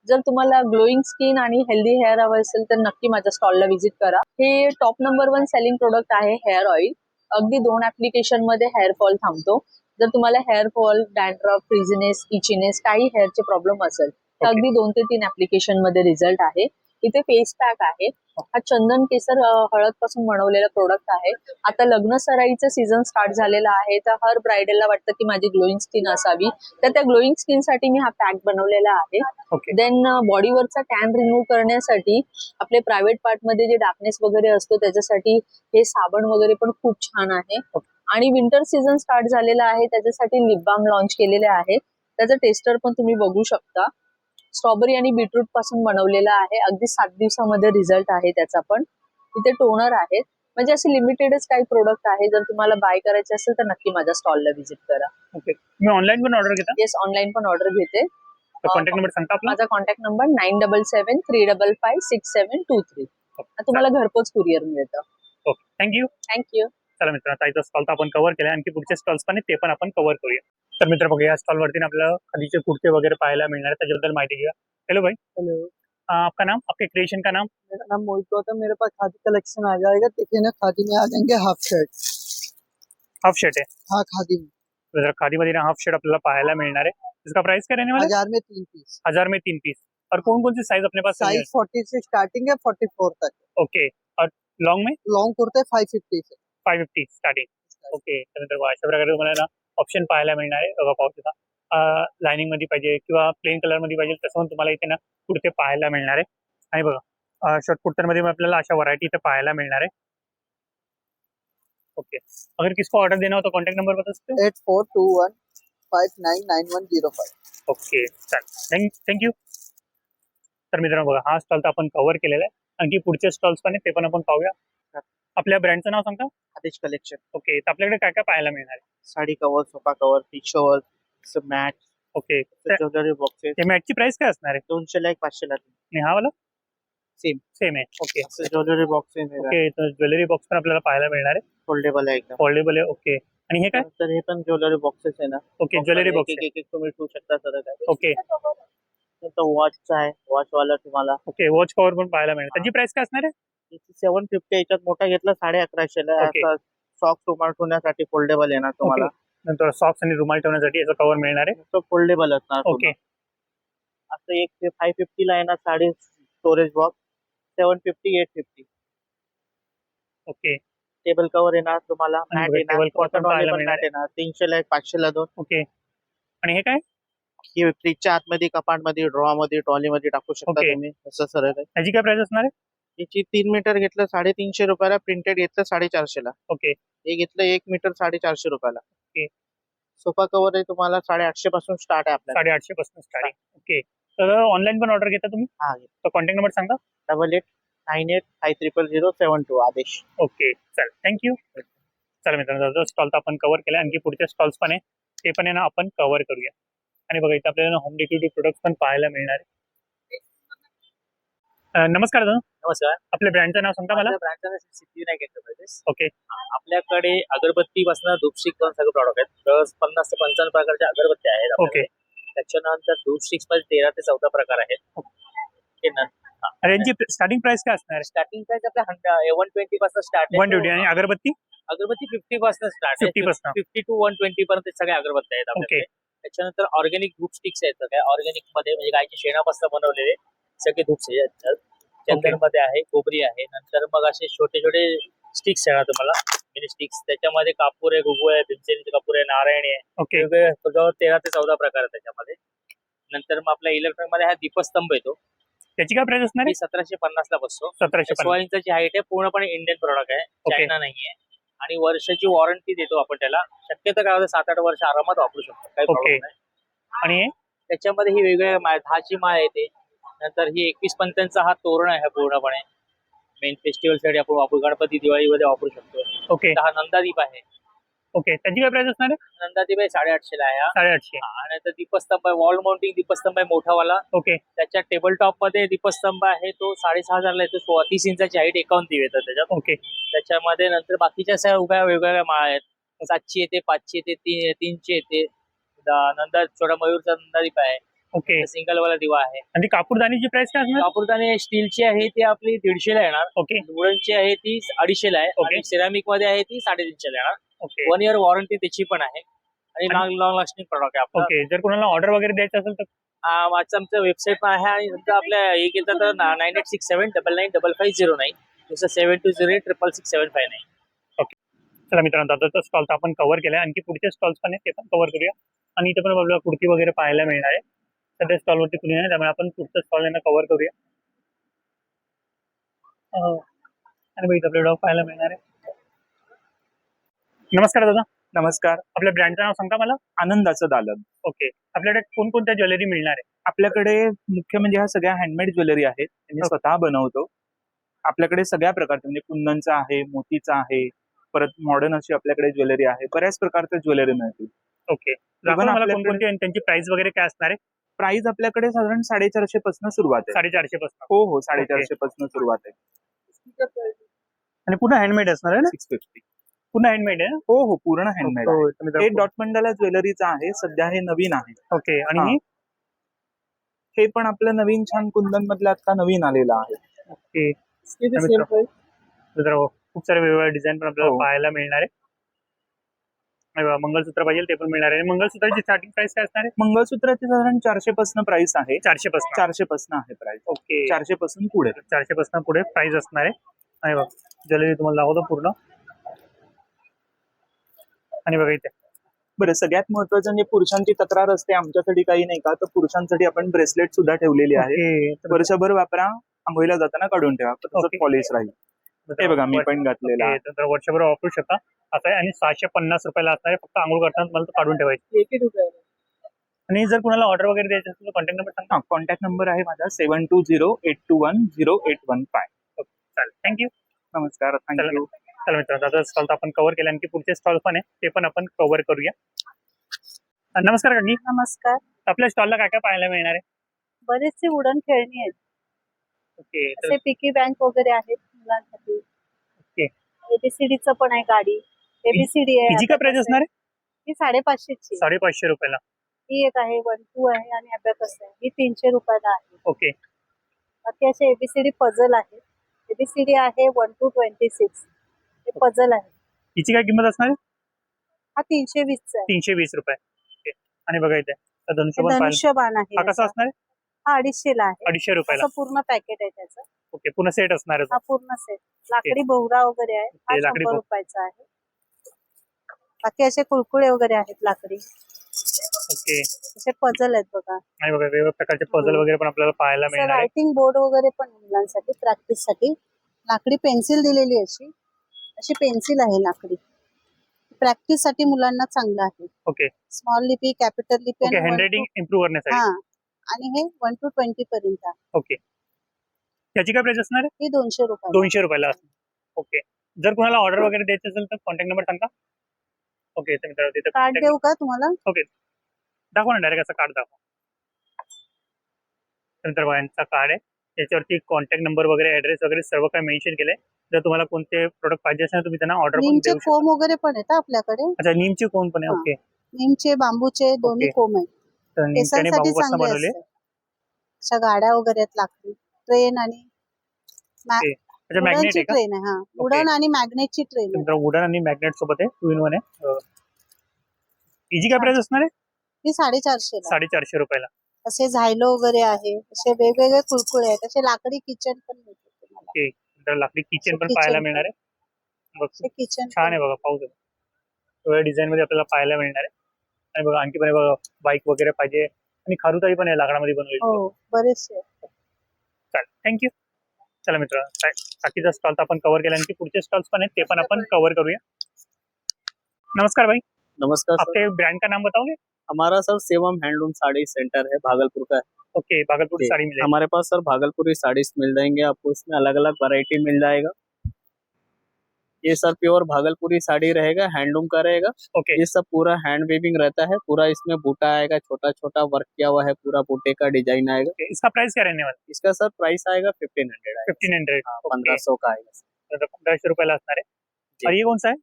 जर तुम्हाला ग्लोईंग स्किन आणि हेल्दी हेअर हवं असेल तर नक्की माझ्या स्टॉलला व्हिजिट करा. हे टॉप नंबर 1 सेलिंग प्रोडक्ट आहे हेअर ऑइल. अगदी 2 ऍप्लिकेशन मध्ये हेअर फॉल थांबतो. जर तुम्हाला हेअर फॉल, डॅन्ड्रफ, फ्रिझीनेस, इचिनेस काही हेअरचे प्रॉब्लेम असेल तर Okay. अगदी 2 ते 3 ऍप्लिकेशन मध्ये रिझल्ट आहे. इथे फेस पॅक आहे. हा चंदन केसर हळद पासून बनवलेला प्रोडक्ट आहे. आता लग्न सराईचं सीझन स्टार्ट झालेला आहे तर हर ब्रायडलला वाटतं की माझी ग्लोईंग स्किन असावी, तर त्या ग्लोईंग स्किन साठी मी हा पॅक बनवलेला आहे. ओके देन बॉडीवरचा टॅन रिमूव्ह करण्यासाठी आपले प्रायव्हेट पार्ट मध्ये जे डार्कनेस वगैरे असतो त्याच्यासाठी हे साबण वगैरे पण खूप छान आहे. आणि विंटर सीझन स्टार्ट झालेला आहे त्याच्यासाठी लिप बाम लॉन्च केलेले आहे. त्याचं टेस्टर पण तुम्ही बघू शकता. स्ट्रॉबेरी आणि बीटरूट पासून बनवलेला आहे. अगदी 7 दिवसामध्ये रिझल्ट आहे त्याचा पण. इथे टोनर आहेत. म्हणजे असे लिमिटेडच काही प्रोडक्ट आहे. जर तुम्हाला बाय करायचे असेल तर नक्की माझ्या स्टॉलला व्हिजिट करा. ओके मी ऑनलाईन पण ऑर्डर घेता. येस, ऑनलाईन पण ऑर्डर घेते. कॉन्टॅक्ट नंबर सांगता आपला. माझा कॉन्टॅक्ट नंबर 9773556723. तुम्हाला घरपोच कुरिअर मिळतं. Okay thank you. थँक्यू. चला मित्रांनो, आता इथं स्टॉल तर आपण कव्हर केला. आणखी पुढचे स्टॉल्स पण आहेत, ते पण आपण कव्हर करूया. तर मित्र बघा, या स्टॉल वरती आपल्याला खादीचे कुर्ते वगैरे पाहायला मिळणार आहे. त्याच्याबद्दल माहिती घेऊया. हेलो भाई, हेलो, आपका नाम, आपके क्रिएशन का नाम? मेरा नाम मोहित गौतम. मेरे पास खादी कलेक्शन आ जाएगा. देखिए ना, खादी में आ जाएंगे हाफ शर्ट. हाफ शर्ट आहे. हाँ, खादी में जरा खादीमध्ये ना हाफ शर्ट आपल्याला पाहायला मिळणार आहे. इसका प्राइस क्या रहने वाला है? 1000 में 3 पीस. 1000 में 3 पीस. और कौन कौन सी साइज अपने पास? साइज 40 से स्टार्टिंग है 44 तक. ओके. और लॉन्ग में लॉन्ग कुर्ते 550 से. 550 स्टार्टिंग. ओके. तर मित्र अशा प्रकारे तुम्हाला ना ऑप्शन पाहायला मिळणार आहे. बघा पाहू शकता. लाइनिंग मध्ये पाहिजे किंवा प्लेन कलर मध्ये पाहिजे तसं पण तुम्हाला इथे ना कुर्ते पाहायला मिळणार आहे. आणि बघा शॉर्ट कुर्त्यांमध्ये आपल्याला अशा व्हरायटी इथे पाहायला मिळणार आहे. ओके. अगर किसको ऑर्डर देना हो तो कॉन्टैक्ट नंबर बता सकते हो? 8421599105. ओके चालेल, थँक्यू. तर मित्रांनो बघा, हा स्टॉल तर आपण कव्हर केलेला आहे. आणखी पुढचे स्टॉल्स पण आहेत, ते पण आपण पाहूया. आपल्या ब्रँडचं नाव सांगता? आदेश कलेक्शन. ओके. तर आपल्याकडे काय काय पाहायला मिळणार आहे? साडी कवर, सोफा कवर, टिशॉल, मॅट, ओके. तर ज्वेलरी बॉक्सेस. या मॅटची प्राइस काय असणार आहे? 200 ला 500 ला. आणि हा वाला सेम आहे. ओके. Jewellery boxes okay. तर ज्वेलरी बॉक्स पण आपल्याला पाहायला मिळणार आहे. फोल्डेबल आहे एकदम. फोल्डेबल आहे. ओके. आणि हे काय? तर हे पण ज्वेलरी बॉक्सेस आहे ना. ओके. Jewellery box. एक एक तुम्ही ठेवू शकता सर. ओके. तो वॉचचा आहे. वॉच वाला तुम्हाला. ओके. वॉच कव्हर पण पाहायला मिळेल. त्याची प्राइस काय असणार आहे? 750. याच्यात मोठा घेतला 1150 ला. ओके. सॉक्स रुमाल ठेवण्यासाठी फोल्डेबल येणार तुम्हाला. नंतर सॉक्स आणि रुमाल ठेवण्यासाठी याचं कव्हर मिळणार आहे. तो फोल्डेबल असणार. ओके. असं एक 550 ला येणार sari storage box. 750, 850. Okay. Table cover येणार तुम्हाला. आणि मॅट बघा, येणार. टेबल कव्हर पण कॉटन पाहायला वाले मिळणार मॅट येणार. 300 ला 500 ला 2. ओके. आणि हे काय? ही फ्रीजच्या आतमध्ये, कपाटमध्ये, ड्रॉ मध्ये, ट्रॉली मध्ये टाकू शकता ओके. तुम्ही. असं सरळ आहे. त्याची काय प्राइस असणार आहे? याची 3 मीटर घेतलं 350 रुपयाला. प्रिंटेड घेतलं 450 ला. ओके. हे घेतलं 1 मीटर 450 रुपयाला. ओके. सोफा कव्हर आहे तुम्हाला 850 पासून स्टार्ट आहे आपल्याला. 850 पासून स्टार्टिंग. ओके. तर ऑनलाईन पण ऑर्डर घेता तुम्ही? हा. तर कॉन्टॅक्ट नंबर सांगा. 8898500072 आदेश. ओके चालेल, थँक्यू. चला मित्रांनो, स्टॉल तर आपण कव्हर केला. आणखी पुढचे स्टॉल्स पण आहे, ते पण आहे ना आपण कव्हर करूया. आणि बघा इथं आपल्याला होम डेकोरेटिव्ह प्रोडक्ट्स पण पाहायला मिळणार आहे. नमस्कार दादा. नमस्कार. आपल्या ब्रँडचं नाव सांगता मला? ब्रँडचं नाव सिद्धिविनायक एंटरप्राइजेस. ओके. आपल्याकडे अगरबत्ती पासून धूप स्टिक पण सगळे प्रॉडक्ट आहेत. तर 50 ते 55 प्रकारच्या अगरबत्त्या आहेत ओके. आपल्याकडे. त्याच्यानंतर धूप स्टिक्स मध्ये 13 ते 14 प्रकार आहेत. ओके ना. आणि यांची स्टार्टिंग प्राइस काय असणार आहे? स्टार्टिंग प्राइस आपल्या 120 पासून स्टार्ट आहे. 120. आणि अगरबत्ती? अगरबत्ती 50 पासून स्टार्ट आहे. 50 पासून. 50 टू 120 पर्यंत सगळ्या अगरबत्त्या आहेत आपल्याकडे. त्याच्यानंतर ऑर्गॅनिक धूप स्टिक्स आहेत. सगळ्या ऑर्गॅनिक मध्ये म्हणजे गायच्या शेणापासून बनवलेले सगळे धूप आहेत. चंदन मध्ये आहे, कोबरी आहे. नंतर मग असे छोटे छोटे स्टिक्स आहे तुम्हाला, मिनी स्टिक्स. त्याच्यामध्ये कापूर आहे, गुगू आहे, भीमसेनीचे कापूर आहे, नारायणी आहे. ओके. जवळ 13 ते 14 प्रकार आहेत त्याच्यामध्ये. नंतर मग आपल्या इलेक्ट्रॉनिक मध्ये हा दीपस्तंभ येतो. त्याची काय प्राइस असणार आहे? 1750 ला बसतो. 1750. 16 इंचाची हाईट आहे. पूर्णपणे इंडियन प्रोडक्ट आहे, चायना नाहीये. आणि वर्षाची वॉरंटी देतो आपण त्याला. शक्यतो काय होतं 7-8 वर्ष आरामात वापरू शकतो, काही प्रॉब्लेम नाही. आणि त्याच्यामध्ये ही वेगवेगळ्या 10ची माळ येते, नंतर ही 21 पंथांचा हा तोरण आहे पूर्णपणे मेन फेस्टिवल साठी आपण वापरू, गणपती दिवाळीमध्ये वापरू शकतो. ओके हा नंदादीप आहे. ओके, त्याची काय प्राइस असणार आहे? नंदादीप आहे 850 ला आहे हा. 850. आणि नंतर दीपस्तंभ आहे, वॉल माउंटिंग दीपस्तंभ आहे मोठावाला. ओके त्याच्या टेबल टॉप मध्ये दीपस्तंभ आहे, तो 6,500 ला येतो. 30 इंचाची हाईट, 51 दिवे येतात त्याच्यात. ओके त्याच्यामध्ये नंतर बाकीच्या सगळ्या उभ्या वेगवेगळ्या माळा आहेत. 700 येते, 500 येते, 300 येते. नंदा छोटा मयूरचा नंदादीप आहे. ओके, सिंगल वाला दिवा आहे. आणि ती कापूरदानीची प्राइस काय असणार? कापूरदानी स्टीलची आहे ती आपली 150 ला येणार. ओके वुडनची आहे ती 250 ला आहे. ओके. आणि सिरामिक मध्ये आहे ती 350 ला येणार. ओके 1 इयर वॉरंटी त्याची पण आहे. आणि लॉंग लास्टिंग प्रोडक्ट आहे आपला. ओके, जर कोणाला ऑर्डर वगैरे द्यायचं असेल तर आमचं वेबसाईट पण आहे. आणि नंतर आपल्या एक येतं तर 9867995509 दुसरं 7208666759. चला मित्रांनो, आताचा स्टॉल तर आपण कव्हर केलाय. आणखी पुढचे स्टॉल्स पण आहेत, ते पण कव्हर करूया. आणि इथे पण आपल्याला कुर्ती वगैरे पाहायला मिळणार आहे. सध्या स्टॉलवरती कुणी नाही, त्यामुळे आपण पुढचं स्टॉल यांना कव्हर करूया. आणि बघितलं आपल्याला पाहायला मिळणार आहे. नमस्कार दादा. नमस्कार. आपल्या ब्रँडचं नाव सांगता मला? आनंदाचं दालन. ओके, आपल्याकडे कोणकोणत्या ज्वेलरी मिळणार आहे? आपल्याकडे मुख्य म्हणजे ह्या सगळ्या हँडमेड ज्वेलरी आहेत, मी स्वतः बनवतो. आपल्याकडे सगळ्या प्रकारचे म्हणजे कुंदनचा आहे, मोतीचा आहे, परत मॉडर्न अशी आपल्याकडे ज्वेलरी आहे. बऱ्याच प्रकारच्या ज्वेलरी मिळतील. ओके, दाखवा मला कोणकोणती आणि त्यांची प्राइस वगैरे काय असणार आहे? प्राइस आपल्याकडे साधारण 450 पासून सुरुवात आहे. 450 पासून. हो हो, 450 पासून सुरुवात आहे. आणि पुन्हा हँडमेड असणार आहे ना? 650. पुन्हा हँडमेड आहे ना? हो हो, पूर्ण हँडमेड. हे ओके, डॉट मंडाला ज्वेलरीचं आहे, सध्या हे नवीन आहे. आणि हा. ही? हे पण आपलं नवीन छान कुंदन मधलं आता नवीन आलेलं आहे. ओके, मित्रांनो, खूप सारे वेगवेगळे डिझाईन पण आपल्याला हो. पाहायला मिळणार आहे. अरे वा, मंगळसूत्र पाहिजे ते पण मिळणार आहे. मंगळसूत्राची स्टार्टिंग प्राइस काय असणार आहे? मंगळसूत्राची साधारण 400 पासून प्राइस आहे. 400 पासून. 400 पासून आहे प्राइस. ओके, 400 पासून पुढे. 400 पासून पुढे प्राइस असणार आहे. आणि बघा, ज्वेलरी तुम्हाला दाखवतो पूर्ण. आणि बघा इथे बरं, सगळ्यात महत्वाचं म्हणजे पुरुषांची तक्रार असते आमच्यासाठी काही नाही का, तर पुरुषांसाठी आपण ब्रेसलेट सुद्धा ठेवलेली आहे. ओके, तर वर्षभर वापरा, आंघोळीला जाताना काढून ठेवा, ओके. पॉलिश राहील. हे बघा, मी पण घातलेला ओके, आहे. तर वर्षभर वापरू शकता असं आहे. आणि 650 रुपयाला असणार आहे. फक्त आंघोळ करताना मला तो काढून ठेवायची. आणि जर कुणाला ऑर्डर वगैरे द्यायचं असेल तर कॉन्टॅक्ट नंबर सांगा. हा, कॉन्टॅक्ट नंबर आहे माझा 7208210815. चालेल, थँक्यू. नमस्कार, थँक्यू. चला मित्रांनो, आता स्टॉल तर आपण कव्हर केले. आणखी पुढचे स्टॉल पण आहे, ते पण आपण कव्हर करूया. नमस्कार काकी. नमस्कार. आपल्या स्टॉलला काय काय पाहायला मिळणार आहे? बरेचसे वुडन खेळणी आहेत. ओके, तर असे पिकी बँक वगैरे आहेत मुलांसाठी. ओके. एबीसीडीचं पण आहे गाडी. एबीसीडी आहे. हिची काय प्राइस असणार आहे? ही 550 550 रुपयाला. ही एक आहे, 1 2 आहे आणि अबॅकस आहे. ही 300 रुपयाला आहे. ओके, बाकी असे एबीसीडी पझल आहेत. एबीसीडी आहे 1 to 26. हे पझल आहे. हिची काय किंमत असणार आहे? हा 320 चा आहे. 320 रुपये. ओके, आणि बघा इथे तर धनुष्य हे पण पाहिलं. धनुष्यबाण हा आहे. कसा असणार आहे? हा 250 ला आहे. 250 रुपयाला. असं पूर्ण पॅकेट आहे त्याचं. ओके, पुन्हा सेट असणार आहे. हा पूर्ण सेट. लाकडी बोहरा वगैरे आहे. हा ते लाकडी 100 रुपयाचा आहे. बाकी असे कुरकुळे वगैरे आहेत लाकडी. ओके, असे पझल आहेत बघा. आणि बघा वेगवेगळ्या प्रकारचे पझल वगैरे पण आपल्याला पाहायला मिळणार आहे. रायटिंग बोर्ड वगैरे पण आहे मुलांसाठी प्रॅक्टिस साठी. लाकडी पेन्सिल दिलेली अशी. अशी पेन्सिल आहे लाकडी. प्रॅक्टिस साठी मुलांना चांगलं आहे. ओके, स्मॉल लिपी, कॅपिटल लिपी ओके, हँडरायटिंग इम्प्रूव्ह करण्यासाठी. हा. आणि हे 1 to 20 पर्यंत आहे. ओके, त्याची काय प्राइस असणार आहे? ही 200 रुपये. 200 रुपयाला असणार. ओके, जर कुणाला ऑर्डर वगैरे द्यायचं असेल तर कॉन्टॅक्ट नंबर सांगा. ओके, तर मित्रांनो तिथे कार्ड contact- देऊ का तुम्हाला? ओके, दाखवा ना डायरेक्ट असं कार्ड दाखवा. नंतर यांचा कार्ड आहे, त्याच्यावरती कॉन्टॅक्ट नंबर वगैरे, ऍड्रेस वगैरे सर्व काही मेन्शन केलंय. जर तुम्हाला कोणते प्रोडक्ट पाहिजे असेल तुम्ही त्यांना ऑर्डर पण नीमचे देऊ शकता. कोम वगैरे पण आहेत आपल्याकडे. अच्छा, नीमची कोण पण आहे. हा. ओके, नीमचे, बांबूचे दोन्ही ओके. कोम आहेत. तर नीमची आणि केसांसाठी बांबूपासून चांगले बनवले. असतात. अशा गाड्या वगैरे आहेत लाकडी. ट्रेन आणि ओके, अच्छा, मॅग्नेट वुडनची आहे का? ट्रेन आहे. हा, वुडन आणि मॅग्नेटची ट्रेन आहे. वुडन आणि मॅग्नेट सोबत आहे, 2 in 1 आहे. हिची काय प्राइस असणार आहे? ही 450 ला. 450 रुपयाला. असे झायलो वगैरे आहे. असे वेगवेगळे कुरकुळे आहेत. असे लाकडी किचन पण मिळतात तुम्हाला. ओके, तर लाकडी किचन पण किचन पाहायला पण. मिळणार आहे. बघ, असे किचन छान आहे बघा, पाहू शकता. वेगवेगळ्या डिझाईन मध्ये आपल्याला पाहायला मिळणार आहे. आणि बघा आणखी पण आहे बघा, बाईक वगैरे पाहिजे. आणि खारुताई पण आहे लाकडामध्ये बनवलेली. हो, बरेचसे. चालेल, थँक्यू. चला मित्र, बाकीचा स्टॉल तर आपण कव्हर केला. आणखी पुढचे स्टॉल्स पण आहेत, ते पण आपण कव्हर करूया. नमस्कार भाई, नमस्कार सर. आपके ब्रांड का नाम बताओगे? हमारा सर सेवम हैंडलूम साड़ी सेंटर है, भागलपुर का है. ओके, भागलपुरी साड़ी मिलेगी। हमारे पास सर भागलपुरी साड़ीज मिल जाएंगे आपको, इसमें अलग अलग वैरायटी मिल जाएगा। ये सर प्योर भागलपुरी साड़ी रहेगा, हैंडलूम का रहेगा। ओके ये सब पूरा हैंड वीविंग रहता है, पूरा इसमें बूटा आएगा, छोटा छोटा वर्क किया हुआ है, पूरा बूटे का डिजाइन आएगा। ओके, इसका प्राइस क्या रहने वाला? इसका सर प्राइस आएगा 1500 आएगा। 1500। 1500 का आएगा सर। 1500 रुपयाला असणार आहे। जी। और ये कौन सा है?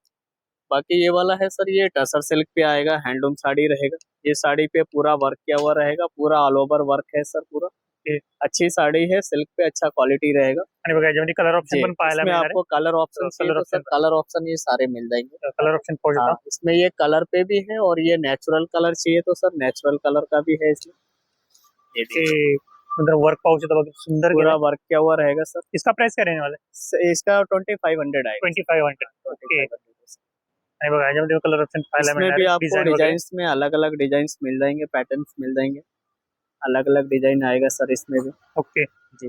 बाकी ये वाला है सर, ये टसर सिल्क पे आएगा, हैंडलूम साड़ी रहेगा। ये साड़ी पे पूरा वर्क किया हुआ रहेगा, पूरा ऑल ओवर वर्क है सर पूरा। ओके। अच्छी साड़ी है, सिल्क पे अच्छा क्वालिटी रहेगा। आणि बघा याच्यामध्ये कलर ऑप्शन जी, पण पाहायला इसमें मिळणार आपको कलर ऑप्शन चाहिए तो सर कलर ऑप्शन ये सारे मिल जाएंगे। आहे। कलर ऑप्शन पाहू हाँ, शकता। इसमें ये कलर पे भी है और ये नेचुरल कलर चाहिए तो सर नेचुरल कलर का भी है इसमें। ये ते देखिए, नंतर वर्क पाहू शकता बघा, सुंदर पूरा केलंय। वर्क किया हुआ रहेगा सर। इसका प्राइस क्या रहने वाला है? इसका 2500 आएगा। 2500। ओके। 2500। आणि बघा याच्यामध्ये कलर ऑप्शन पाहायला इसमें मिळणार भी आहे, आपको डिझाइन वगैरे। डिजाइन में अलग अलग डिजाइन मिल जाएंगे, पैटर्न्स मिल जाएंगे, अलग अलग डिजाइन आएगा सर इसमें भी। ओके जी।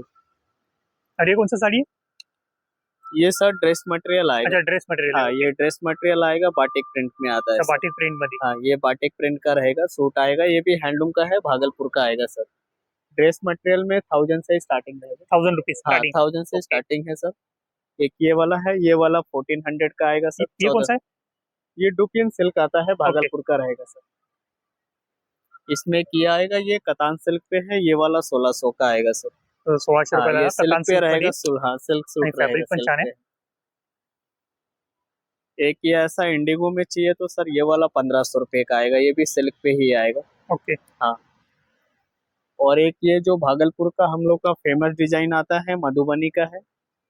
और ये कौन सा साड़ी है? ये सर ड्रेस मटेरियल आएगा। अच्छा, ड्रेस मटेरियल हाँ, है। ये ड्रेस मटेरियल आएगा, बाटिक प्रिंट में आता है अच्छा, सर। बाटिक प्रिंट मध्ये। हाँ, ये बाटिक प्रिंट का रहेगा, सूट आएगा, ये भी हैंडलूम का है, भागलपुर का आएगा सर। ड्रेस मटेरियल में 1000 से स्टार्टिंग रहेगा। 1000 रुपीज हाँ, स्टार्टिंग। 1000 से Okay. स्टार्टिंग है सर। एक ये वाला है, ये वाला 1400 का आएगा सर। ये कौन सा है? ये डुपियन सिल्क आता है, भागलपुर का रहेगा सर। इसमें किया आएगा, ये कतान सिल्क पे है, ये वाला 1600 का आएगा सर। 1600 हाँ, रुपयाला ये सिल्क कतान पे सिल्क रहेगा, मध्ये। हाँ सिल्क सूट आणि रहेगा फैब्रिक पण सिल्क छान है। पे। एक ये ऐसा इंडिगो में चाहिए तो सर ये वाला 1500 रुपए का आएगा, ये भी सिल्क पे ही आएगा। ओके। हाँ, और एक ये जो भागलपुर का हम लोग का फेमस डिजाइन आता है, मधुबनी का है,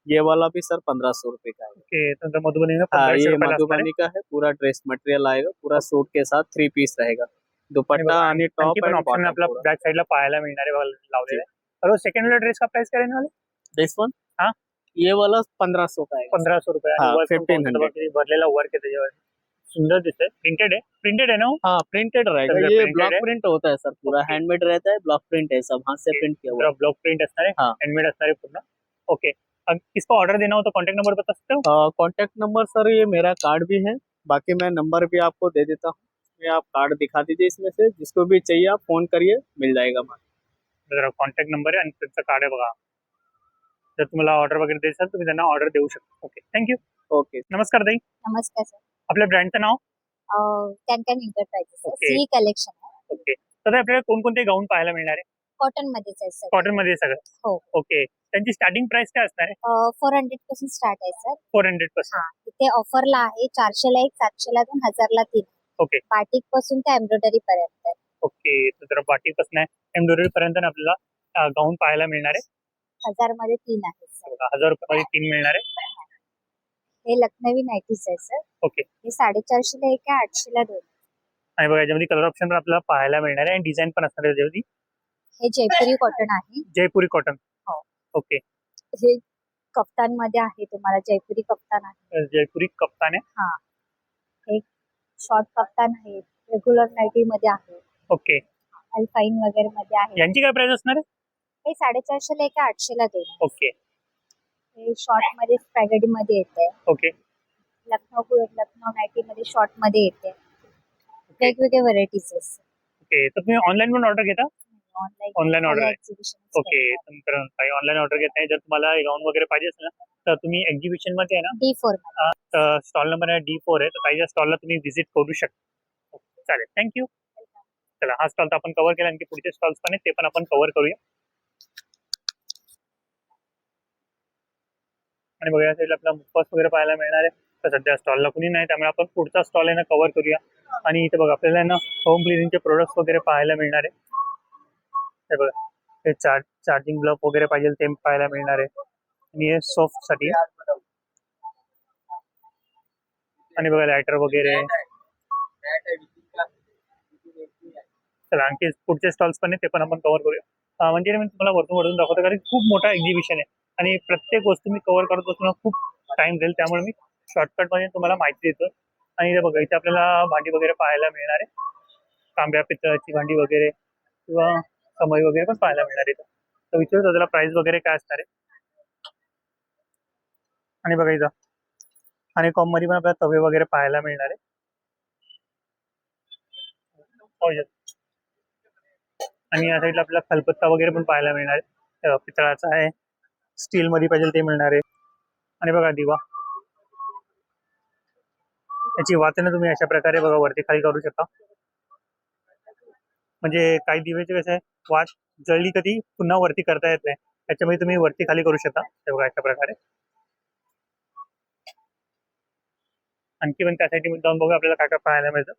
ये वाला भी सर 1500 रुपए का आएगा। ओके, नंतर मधुबनी में हाँ, 1500 ये रुपयाला असणार आहे। मधुबनी का है, पूरा ड्रेस मटेरियल आएगा, पूरा सूट के साथ 3 पीस रहेगा, दुपट्टा आणि टॉप आणखी पण एंड ऑप्शन बॉटम आपला पूरा। बॅक साइडला पाहायला मिळणार आहे बघा, लावलेलं आहे। और सेकंड वाला ड्रेस का प्राइस क्या रहने वाला है? दिस वन, हाँ, ये वाला 1500 का आएगा। 1500 रुपये। हाँ, आणि वर्क पण पाहू शकता 1500। बघा, किती भरलेला वर्क आहे त्याच्यावर। सुंदर दिसतंय। प्रिंटेड है ना वो? हाँ, प्रिंटेड रहेगा, अंदर ये printed ब्लॉक है। प्रिंट होता है सर, पूरा Okay. हैंडमेड रहता है, ब्लॉक प्रिंट है, सब हाथ से प्रिंट किया हुआ है। ब्लॉक प्रिंट असणार आहे, हाँ। हँडमेड असणार आहे पूर्ण। ओके, अब किसको ऑर्डर देना हो तो कॉन्टैक्ट नंबर बता सकते हो? कांटेक्ट नंबर सर, ये मेरा कार्ड भी है, बाकी मैं नंबर भी आपको दे देता हूँ, ये आप कार्ड दिखा दीजिए, इसमें से जिसको भी चाहिए आप फोन करिए, मिल जाएगा माल। जरा कॉन्टॅक्ट नंबर आहे आणि त्यांचं कार्ड आहे बघा। जर तुम्हाला ऑर्डर वगैरे द्यायचं असेल तुम्ही त्यांना ऑर्डर देऊ शकता। Okay, thank you. ओके। नमस्कार ताई, नमस्कार सर. आपल्या ब्रँडचं नाव? कॅन इंटरप्राइजेस Okay. सी कलेक्शन आहे. ओके, तर आपल्याला कोणकोणते गाऊन पाहायला मिळणार आहे? कॉटन मध्येच आहे सर. कॉटन मध्ये सगळं? हो. ओके, त्यांची स्टार्टिंग प्राइस काय असणार आहे? 400 पासून स्टार्ट आहे सर. 400%. हा, इथे ऑफरला आहे 400 ला 1, 700 ला 2, 1000 ला 3. ओके बाटिक पासून ते एम्ब्रॉयडरी पर्यंत आहे. ओके, तर जरा बाटिक पासून एम्ब्रॉयडरी पर्यंत आपल्याला गाऊन पाहायला मिळणार आहे। 1000 मध्ये 3 आहेत सर. बघा, 1000 रुपयामध्ये 3 मिळणार आहे। हे लखनवी नाईटीज आहे सर. ओके, हे 450 ला 1 आहे, 800 ला 2. आणि बघा याच्यामध्ये कलर ऑप्शन पण आपल्याला पाहायला मिळणार आहे आणि डिझाईन पण असणार आहे त्याच्यावरती। हे जयपुरी कॉटन आहे. जयपुरी कॉटन। हो. ओके, हे कफ्तान मध्ये आहे, तुम्हाला जयपुरी कफ्तान आहे. जयपुरी कप्तान आहे। एक शॉर्ट कफ्तान आहे, रेग्युलर नाईटी मध्ये आहे, ओके, अल्पाईन वगैरे मध्ये आहे. यांची काय प्राइस असणार आहे? हे 450 ला 1 आहे, 800 ला 2. ओके हे शॉर्ट मध्ये स्पॅगेटी मध्ये येते. ओके लखनौ नाईटी मध्ये शॉर्ट मध्ये येते. वेगवेगळे व्हरायटीज आहेत. ओके, तर तुम्ही ऑनलाईन पण ऑर्डर घेता? Online order आहे. एक्झिबिशन. ओके, तर काही ऑनलाईन ऑर्डर घेत नाही। जर तुम्हाला गाऊन वगैरे पाहिजे असेल ना तर तुम्ही एक्झिबिशन मध्ये आहे ना, D4 स्टॉल नंबर आहे D4 आहे, तर काही स्टॉलला तुम्ही व्हिजिट करू शकता। चालेल, थँक्यू। चला, हा स्टॉल तर आपण कव्हर केला, आणखी पुढचे स्टॉल्स पण आहेत ते पण आपण कव्हर करूया। आणि बघा या साईडला आपला मुखवास वगैरे पाहायला मिळणार आहे, तर सध्या स्टॉलला कुणी नाही, त्यामुळे आपण पुढचा स्टॉल आहे ना कव्हर करूया। आणि इथे बघा आपल्याला ना होम क्लिनिंगचे प्रोडक्ट्स वगैरे पाहायला मिळणार आहे। हे बघा, हे चार्जिंग ब्लॉक वगैरे पाहिजे ते पाहायला मिळणार आहे, आणि हे सॉफ्ट साठी, आणि बघा लायटर वगैरे। चला, आणखी पुढचे स्टॉल्स पण आहेत ते पण आपण कव्हर करूया। म्हणजे मी तुम्हाला वरतून दाखवतो, कारण खूप मोठा एक्झिबिशन आहे आणि प्रत्येक वस्तू मी कव्हर करत बसताना खूप टाइम जाईल, त्यामुळे मी शॉर्टकट मध्ये तुम्हाला माहिती देतो। आणि इथे बघा, इथे आपल्याला भांडी वगैरे पाहायला मिळणार आहे, तांब्या पितळाची भांडी वगैरे किंवा कमाई वगैरे पण पाहायला मिळणार आहे। तर विचारू त्याला प्राइस वगैरे काय असणार आहे। आणि बघा इथं आणि कॉम मध्ये पण आपल्याला तवे वगैरे पाहायला मिळणार आहे। आणि या साईडला आपल्याला खलबत्ता वगैरे पण पाहायला मिळणार आहे. पितळाचा आहे, स्टील मध्ये पाहिजे ते मिळणार आहे. आणि बघा दिवा, याची वातेनं तुम्ही अशा प्रकारे बघा वरती खाली करू शकता. म्हणजे काही दिव्याचे कसं आहे, वात जळली कधी पुन्हा वरती करता येत नाही, त्याच्यामुळे तुम्ही वरती खाली करू शकता. हे बघा अशा प्रकारे. आणखी पण त्यासाठी जाऊन बघू आपल्याला काय काय पाहायला मिळतं.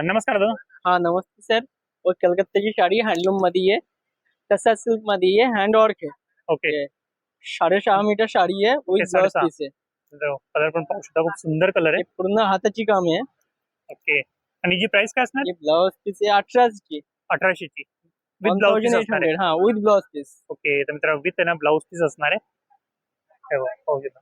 नमस्कार दादा. हाँ नमस्ते सर, वो कलकत्ते की साड़ी हैंडलूम मध्ये है, टसर सिल्क मध्ये है, हैंड वर्क है, ओके, 6.5 मीटर साड़ी है, वही ओके, ब्लाउज 6.5. पीस है, कलर पण पाहू शकता, खूप सुंदर कलर आहे. ये पूर्ण हाताची काम है. ओके, आणि जी प्राइस काय असणार? ये ब्लाउज पीस है 1800 की, 1800 ची विथ ब्लाउज पीस असणार आहे. 1800. हाँ विथ ब्लाउज पीस. ओके, तर मित्रांनो विथ ना ब्लाउज पीस असणार आहे. हे बघा, पाहू शकता.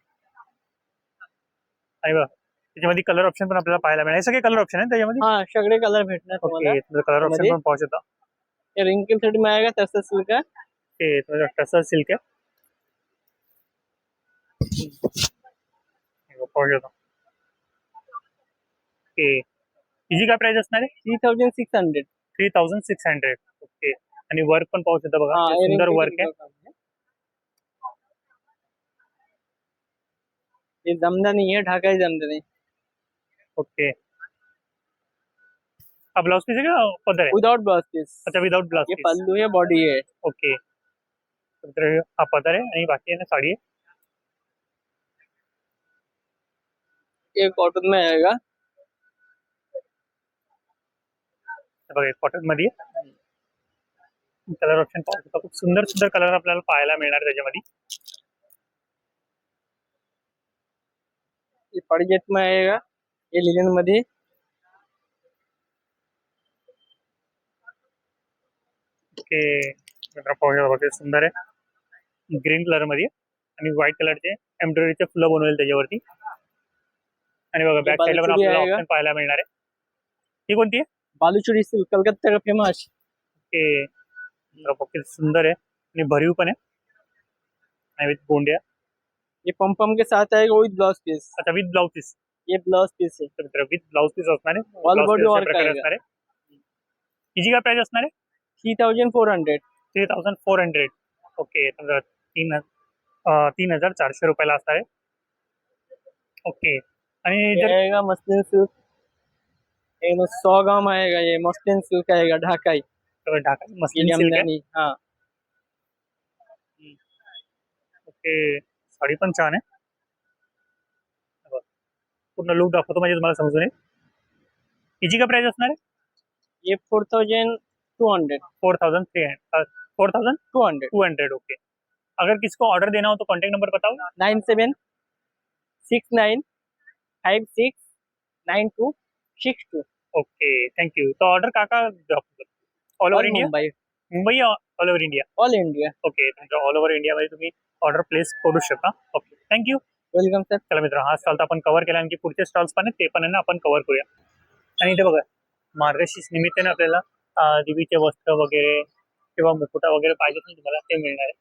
आणि बघा त्याच्यामध्ये कलर ऑप्शन पण आपल्याला पाहायला मिळेल. हे सगळे कलर ऑप्शन आहे त्याच्यामध्ये. हाँ सगळे कलर भेटणार तुम्हाला. ओके, कलर ऑप्शन त्यामध्ये पण पाहू शकता. ये रिंकल सेट में आएगा टसर सिल्क का. ओके, टसर सिल्क आहे. हे बघा, पाहू शकता. ओके, हिची काय प्राइस असणार आहे? 3600. 3600. ओके, आणि वर्क पण पाहू शकता बघा, हाँ ये सुंदर wrinkle वर्क आहे. का काम है. ये जमदानी है, ढाका ही जमदानी. ओके, हा ब्लाउज पीस आहे का पदर आहे? Without blouse piece. अच्छा, विदाउट ब्लाउज ये पीस. पल्लू है, बॉडी है. ओके, तर हा पदर आहे आणि बाकी आहे ना साडी आहे. ये कॉटन में आएगा. हे बघा कॉटन मध्ये कलर ऑप्शन पाहू शकता. खूप सुंदर सुंदर कलर आपल्याला पाहायला मिळणार त्याच्यामध्ये. ये पड़जेट में आएगा, ये लिनन मध्ये. ओके, मित्र पाहू शकता बघा, सुंदर आहे ग्रीन कलर मध्ये आणि व्हाईट कलरचे एम्ब्रॉयडरीचे फुलं बनवले त्याच्यावरती. आणि बघा बॅक साईडला पण बालुचुरी आपल्याला आहे का? ऑप्शन पाहायला मिळणार आहे. ही कोणती आहे? बालूचुरी सिल्क कलकत्ता का फेमस. ओके, मित्र सुंदर आहे आणि भरीव पण आहे आणि विथ गोंड्या. ये पम पम के साथ आएगा विथ ब्लाउज पीस. अच्छा, विथ ब्लाउज पीस. ये ब्लाउज पीस है. तर मित्र विथ ब्लाउज पीस असणार आहे. All Blouse body piece अशा work प्रकारे आहे. असणार आहे. हिची काय प्राइस असणार आहे? 3400. 3400. ओके, तर 3400 रुपयाला असणार आहे. ओके, आणि ये जर आएगा मसलिन सिल्क. ये 100 ग्राम आएगा, ये मसलिन सिल्क आएगा, ढाकाई. ढाका ये मस्लिन सिल्क आहे. जमदानी. हाँ ओके, साडी पण छान आहे. हे बघ, पूर्ण लुक दाखवतो म्हणजे तुम्हाला समजून येईल. हिची काय प्राइस असणार आहे? ये 4200. 4300. 4200. ओके, अगर किसी को ऑर्डर देना हो तो कॉन्टेक्ट नंबर बताओ. 9769569262. Okay, thank you. तो ऑर्डर का all over India? Mumbai. Mumbai all over India? All India. Okay, तुमच्या ऑल ओव्हर इंडियामध्ये तुम्ही ऑर्डर प्लेस करू शकता. Okay, thank you. Welcome sir. चला मित्र, हा स्टॉल तर आपण कव्हर केला, आणखी पुढचे स्टॉल्स पण आहेत ते पण आहे ना आपण कव्हर करूया. आणि इथे बघा मार्गशीर्ष निमित्ताने आपल्याला देवीचे वस्त्र वगैरे किंवा मुकुटा वगैरे पाहिजे ना तुम्हाला ते मिळणार आहे.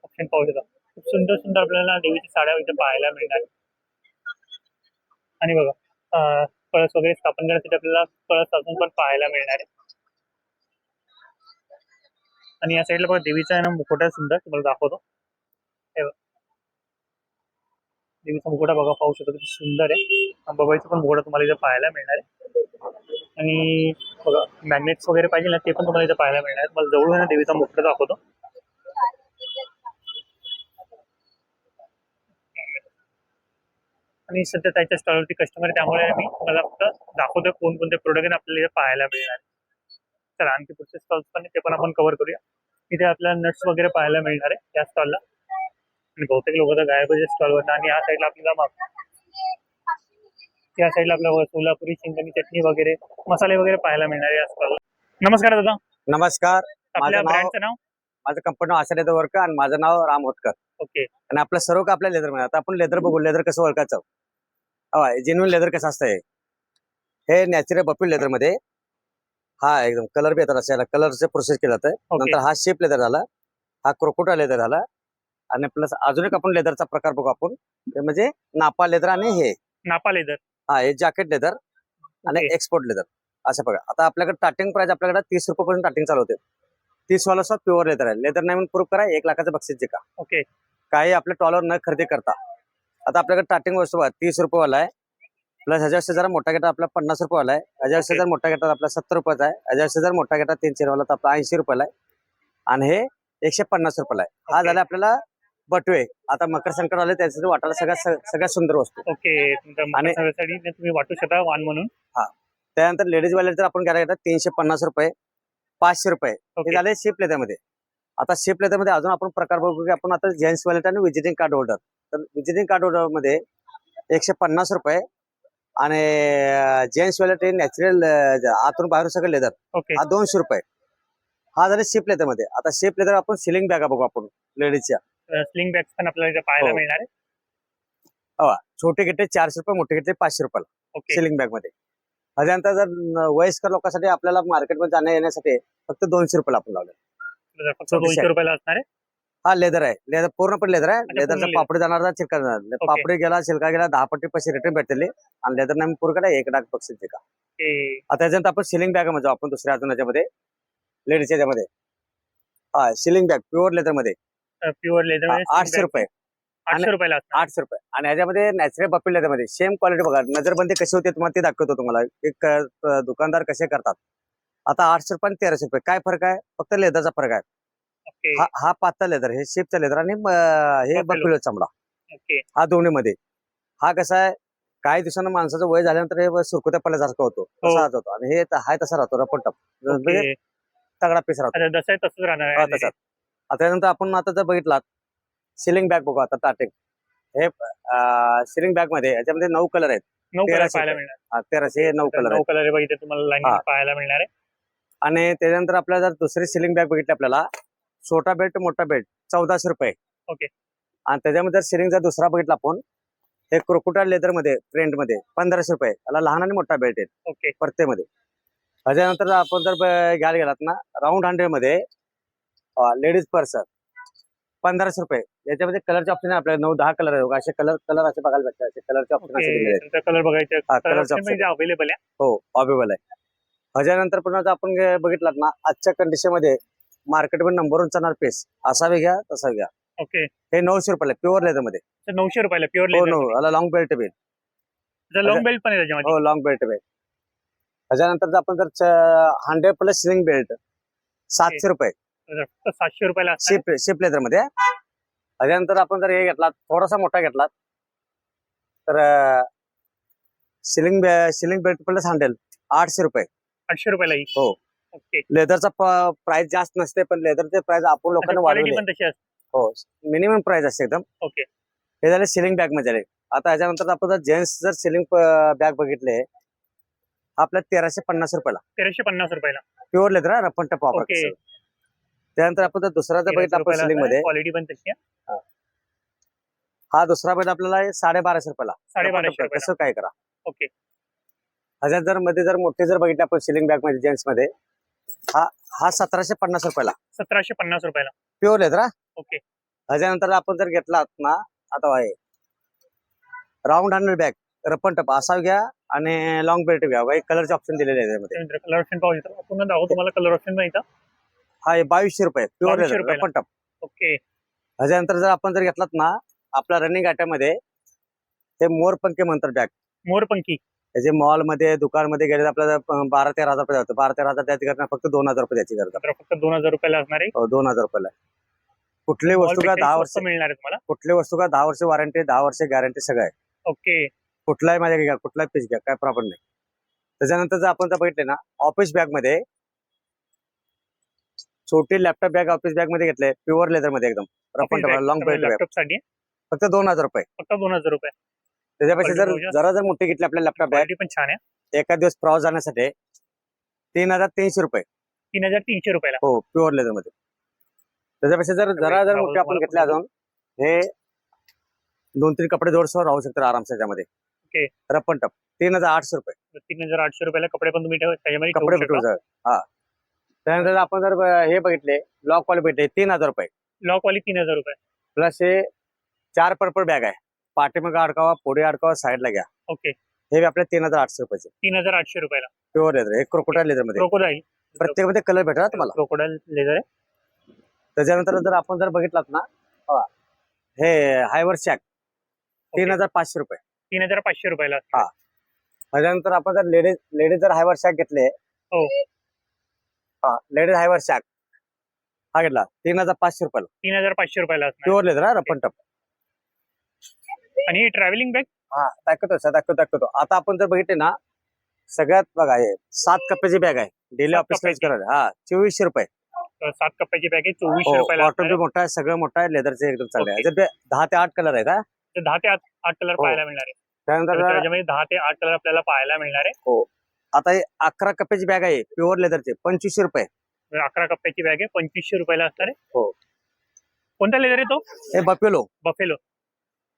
ऑप्शन पाहू शकता. खूप सुंदर सुंदर आपल्याला देवीच्या साड्या इथे पाहायला मिळणार आहे. आणि बघा कळस वगैरे स्थापन करण्यासाठी आपल्याला कळस अजून पण पाहायला मिळणार आहे. आणि या साईडला बघा देवीचा आहे ना मुकुटा सुंदर तुम्हाला दाखवतो. हे बघा. देवीचा मुकुटा बघा, पाहू शकतो किती सुंदर आहे. अंबाबाईचा पण मुकुटा तुम्हाला इथे पाहायला मिळणार आहे. आणि बघा मॅग्नेट्स वगैरे पाहिजे ना ते पण तुम्हाला इथे पाहायला मिळणार आहे. मला जवळून ना देवीचा मुकुटा दाखवतो. आणि सध्या त्याच्या स्टॉलवरती कस्टमर आहे त्यामुळे मी मला फक्त दाखवतोय कोणकोणते प्रोडक्ट आपल्याला इथे पाहायला मिळणार. चला आणखी पुढचे स्टॉल्स पण ते पण आपण कव्हर करूया. इथे आपल्याला नट्स वगैरे पाहायला मिळणार आहे या स्टॉलला. आणि बहुतेक लोक तर गायब स्टॉलवर. आणि या साईडला आपल्याला या साईडला आपल्याला सोलापुरी शेंगदाणी चटणी वगैरे मसाले वगैरे पाहायला मिळणार आहे या स्टॉलला. नमस्कार दादा. नमस्कार. आपल्या माझं नाव- ब्रँडचं नाव? माझं कंपनी नाव आशा लेदर वर्क आणि माझं नाव राम होतकर. ओके, आणि आपलं सर्व आपल्या लेदर मध्ये. आता आपण लेदर बघू, लेदर कसं ओळखायचं. जेन्युइन लेदर कसं असतंय. हे नॅचरल बफिल लेदर मध्ये हा एकदम कलर बी येतात असायला, कलरचे प्रोसेस केलं जातं. नंतर हा शेप लेदर झाला, हा क्रोकोटा लेदर झाला. आणि प्लस अजून एक आपण लेदरचा प्रकार बघू आपण, ते म्हणजे नापा लेदर आणि हे नापा लेदर. हा हे जॅकेट लेदर आणि ओके. Export leather. असं बघा, आता आपल्याकडे स्टार्टिंग प्राइस आपल्याकडे 30 रुपयापासून स्टार्टिंग चालू होते. 30 वाला सुद्धा प्युअर लेदर आहे. लेदर नाही म्हणून प्रूफ करा, 1 लाखाचं बक्षीस जिंका. ओके. काही आपल्या टॉलर न खरेदी करता. आता आपल्याकडे स्टार्टिंग वस्तू बघा 30 रुपयेवाला आहे. प्लस ह्याच्यापेक्षा जरा मोठा घेता आपला 50 रुपयेवाला आहे. ह्याच्यापेक्षा जर मोठा घेता आपला 70 रुपयाचा आहे. ह्याच्यापेक्षा जर मोठा घेता 3 चेनवाला तर आपला 80 रुपयाला आहे. आणि हे 150 रुपयाला आहे. हा झाला आपल्याला बटवे. आता मकर संकट आले त्यासाठी वाटायला सगळ्यात सुंदर वस्तू. ओके. आणि तुम्ही वाटू शकता वाण म्हणून. त्यानंतर लेडीज वाले जर आपण घ्यायला 350 रुपये, 500 रुपये हे झाले शिप लेदरमध्ये. आता शिप लेदरमध्ये अजून आपण प्रकार बघू की आपण आता जेंट्स वॉलेट आणि विजिटिंग कार्ड होल्डर. तर विजिटिंग कार्ड होल्डर मध्ये 150 रुपये आणि जेंट्स वॉलेट हे नॅचरल आतून बाहेर सगळं लेदर ओके. हा 200 रुपये. हा झाले शिप लेदर मध्ये. आता शिप लेदर आपण सिलिंग बॅगा बघू आपण लेडीजच्या. स्लिंग बॅग्स पण आपल्याला इथे पाहायला हो. मिळणार आहे. छोटे घेतले 400 रुपये, मोठे घेतले 500 रुपयाला ओके. सिलिंग बॅग मध्ये. त्याच्यानंतर जर वयस्कर लोकांसाठी आपल्याला मार्केटमध्ये जाण्या येण्यासाठी फक्त 200 रुपयाला आपण लावले. फक्त छोटी 200 शाई. रुपयाला असणार आहे. हा लेदर आहे. लेदर पूर्णपणे लेदर आहे. पूर्ण लेदरचा leather. पापडी जाणार चिलका जाणार. ओके. पापडी गेला चिलका गेला 10 पट्टी पैसे रिटर्न भेटले आणि लेदर नाही पूर्ण 1 लाख बक्षीस का. ओके. आता त्याच्यानंतर आपण सिलिंग बॅग मध्ये आपण दुसऱ्या अजून याच्यामध्ये लेडीजच्या याच्यामध्ये सिलिंग बॅग प्युअर लेदर मध्ये प्युअर लेदर 800 रुपये. 800 रुपयाला असणार. 800 रुपये. आणि याच्यामध्ये नॅचरल बपी लेदर मध्ये सेम क्वालिटी बघा. नजरबंदी कशी होते तुम्हाला ते दाखवतो तुम्हाला. एक दुकानदार कसे करतात. आता 800 रुपये आणि 1300 रुपये काय फरक आहे? फक्त लेदरचा फरक आहे. ओके. हा पातळ लेदर, हे शेपचा लेदर आणि हे Buffalo. बफेलो चामडा. ओके. हा दोन्ही मध्ये. हा कसा आहे काही दिवसांना माणसाचं वय झाल्यानंतर हे सुरकुत्या पडल्यासारखं होतो तसा हात होतो आणि हे हाय तसा राहतो रपटप म्हणजे ओके. तगडा पीस राहतो. आता जसं आहे तसंच राहणार हा, आहे. तसाच. आता त्यानंतर आपण आता जर बघितलात सिलिंग बॅग बघू आता स्टार्टिंग. हे सिलिंग बॅग मध्ये याच्यामध्ये 9 कलर आहेत. 9 कलर 1300 पाहायला मिळणार. 1300 9 कलर 9 आहेत. कलर बघितले तुम्हाला लाईन हा. पाहायला मिळणार आहे. आणि त्याच्यानंतर आपल्याला जर दुसरी सिलिंग बॅग बघितली आपल्याला छोटा बेल्ट मोठा बेल्ट 1400 रुपये. ओके. आणि त्याच्यामध्ये सिलिंग जर दुसरा बघितला आपण हे क्रोकोटाईल लेदर मध्ये प्रिंट मध्ये 1500 रुपये. त्याला लहान आणि मोठा बेल्ट आहे ओके. प्रत्येमध्ये. त्याच्यानंतर आपण जर घ्यायला गेलात ना राऊंड हँडल मध्ये लेडीज पर्स 1500 रुपये. याच्यामध्ये कलरचे ऑप्शन आहे आपल्याला 9-10 कलर आहे. असे कलर असे बघायला भेटतात. असे कलरचे ऑप्शन असे दिलेले आहेत. ओके. कलर बघायचे हा, कलरचे option. म्हणजे अवेलेबल आहे. हो अवेलेबल आहे. ह्याच्यानंतर पण आता आपण बघितलात ना आजच्या कंडिशन मध्ये मार्केटमध्ये नंबर 1 चालणार पीस असावे घ्या तसा घ्या. ओके. हे 900 रुपयाला प्युअर लेदर मध्ये. तर 900 रुपयाला प्युअर हो लेदर. नो याला लॉंग बेल्ट बेल. लॉंग बेल्ट पण आहे त्याच्यामध्ये. हो लॉंग बेल्ट बेल. त्याच्यानंतर आपण जर 100 प्लस सिलिंग बेल्ट 700 रुपये तर फक्त 700 रुपयाला असणार आहे. शिप लेदर मध्ये. त्याच्यानंतर आपण जर हे घेतला थोडासा मोठा घेतला तर सिलिंग बेल्ट प्लस हँडल 800 रुपये. 800 रुपयाला ही. हो. ओके. लेदरचा प्राइस जास्त नसते पण लेदरचे प्राइस आपण लोकांना क्वालिटी वाढवले. पण तशी असते. हो मिनिमम प्राइस असते एकदम. ओके. हे झाले सिलिंग बॅग मध्ये झाले. आता याच्यानंतर आपण जर जेंट्स जर सिलिंग बॅग बघितले आपल्या 1350 रुपयाला 1350 रुपयाला. प्युअर लेदर रपन टप वापर. ओके. त्यानंतर आपण जर दुसरा जर बघितला आपण सिलिंग मध्ये क्वालिटी पण तशी आहे. हा दुसरा बेल्ट आपल्याला 1250 रुपयाला. 1250 कसं रुपयाला. काय करा. ओके. ह्याच्यात जर मध्ये जर मोठे जर बघितले आपण सिलिंग बॅग मध्ये जेंट्स मध्ये हा 1750 रुपयाला 1750 रुपयाला. Pure leather. ओके. ह्याच्यानंतर आपण जर घेतलात ना आता आहे राऊंड हँडल बॅग रपन टप असा घ्या आणि लॉंग बेल्ट घ्या. कलरचे ऑप्शन दिलेले आहेत त्यामध्ये. कलर ऑप्शन पाहू शकता. आपण दाखवू तुम्हाला कलर ऑप्शन नाही का. हा 2200 रुपये प्युअर 2200 लेदर रुपयाला. रपन टप. ओके. ह्याच्यानंतर जर आपण जर घेतलात ना आपला रनिंग आयटम मध्ये हे मोरपंखी म्हणतात बॅग. मोरपंखी. त्याचे मॉल मध्ये दुकान मध्ये गेले आपल्याला 12-13 हजार रुपये जातो. 12-13 हजार त्याची करणार फक्त 2000 रुपये त्याची करतात. तर फक्त 2000 रुपयाला असणार आहे. हो 2000 रुपयाला. कुठली वस्तू का 10 वर्ष मिळणार आहे तुम्हाला. कुठली वस्तू का 10 वर्ष वॉरंटी 10 वर्ष गॅरंटी सगळं आहे. ओके. कुठलाही माझ्या घ्या कुठलाही पीस घ्या काय प्रॉब्लेम नाही. त्याच्यानंतर जर आपण जर बघितले ना ऑफिस बॅग मध्ये छोटी लॅपटॉप बॅग ऑफिस बॅग मध्ये घेतले प्युअर लेदर मध्ये एकदम रपन लॉंग बेल्ट बॅग लॅपटॉप साठी फक्त 2000 रुपये. फक्त 2000 रुपये. त्याच्यापेक्षा जर जरा जर मोठी घेतली आपल्या लॅपटॉप बॅग क्वालिटी पण छान आहे. एका दिवस प्रवास जाण्यासाठी 3300 रुपये. 3300 रुपयाला. हो प्युअर लेदर मध्ये. त्याच्यापेक्षा जर जरा जर मोठे आपण घेतले अजून हे 2-3 कपडे जोडसह राहू शकतात आरामसे त्याच्यामध्ये. ओके. रपन टप 3800 रुपये. 3800 रुपयाला कपडे पण तुम्ही त्याच्यामध्ये कपडे ठेवू शकता. हा. त्यानंतर आपण जर हे बघितले लॉक वाले भेटले 3000 रुपये लॉक वाली 3000 रुपये. प्लस हे 4 पर्पल बॅग आहे. पाठीमागे अडकावा पुढे अडकावा साईडला घ्या. ओके. हे आपल्या 3800 रुपयाचे 3800 रुपयाला. प्युअर लेदर, हे क्रोकोडाईल लेदर मध्ये क्रोकोडाईल. प्रत्येकामध्ये कलर भेटणार तुम्हाला. क्रोकोडाईल लेदर आहे. त्याच्यानंतर जर आपण जर बघितलात ना बघा, हे हायवर शॅक 3500 रुपये. 3500 रुपयाला. हा. त्याच्यानंतर आपण जर लेडीज जर हायवर शॅक घेतले, हो. हा लेडीज हायवर शॅक हा घेतला 3500 रुपयाला 3500 रुपयाला असणार. प्युअर लेदर हा रपन टप. आणि ट्रॅव्हलिंग बॅग हा दाखवतो. आता आपण जर बघितले ना सगळ्यात बघा हे 7 कप्प्याची बॅग आहे डेली 7 ऑफिस यूज कप्प्याची. करायला. हा 2400 रुपये. 7 कप्प्याची बॅग आहे 2400 रुपयाला बॉटल असणार बी आहे. मोठा आहे, सगळं मोठं आहे, लेदरचे एकदम चांगले आहे. Okay. याच्यात 10 ते 8 कलर आहेत. हा तर 10 ते 8 कलर हो. पाहायला मिळणार आहे. त्यानंतर तर त्याच्यामध्ये 10 ते 8 कलर आपल्याला पाहायला मिळणार आहे. आता हे 11 कप्प्याची बॅग आहे प्युअर लेदरचे 2500 रुपये. तर 11 कप्प्याची बॅग आहे 2500 रुपयाला असणार आहे. हो. कोणता लेदर आहे तो? हे बफेलो.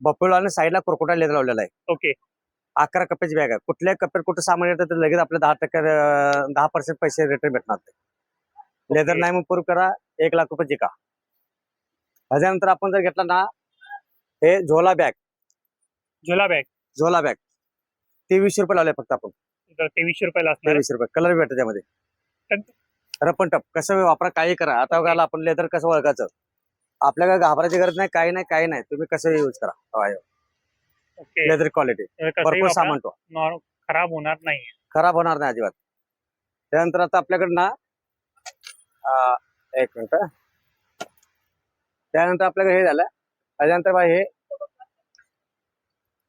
बफेलो आणि साईडला क्रोकोडाईल लेदर लावलेला आहे. ओके. 11 कप्प्याची बॅग आहे. कुठल्याही कप्प्यात कुठं सामान येतं तर लगेच आपल्या 10% पैसे रिटर्न भेटणार. Leather Okay. नाही मग प्रूव्ह करा 1 लाख रुपये जिका. त्याच्यानंतर आपण जर घेतला ना हे झोला बॅग झोला बॅग 2300 रुपये लावले फक्त आपण. तर 2300 रुपयाला असणार आहे. 2300 रुपये. कलर भेटत त्यामध्ये. रपन टप कसं वापरा काही करा. आता बघा आपण लेदर कसं ओळखायचं. आपल्याला घाबरायची गरज नाही, काही नाही. तुम्ही कसं यूज करा. ओके. लेदर क्वालिटी तर कसंही भरपूर वापरा, सामान तो खराब होणार नाही. खराब होणार नाही अजिबात. त्यानंतर आता आपल्याकडे ना एक मिनिट. त्यानंतर आपल्याकडे हे झालं. त्याच्यानंतर बघा हे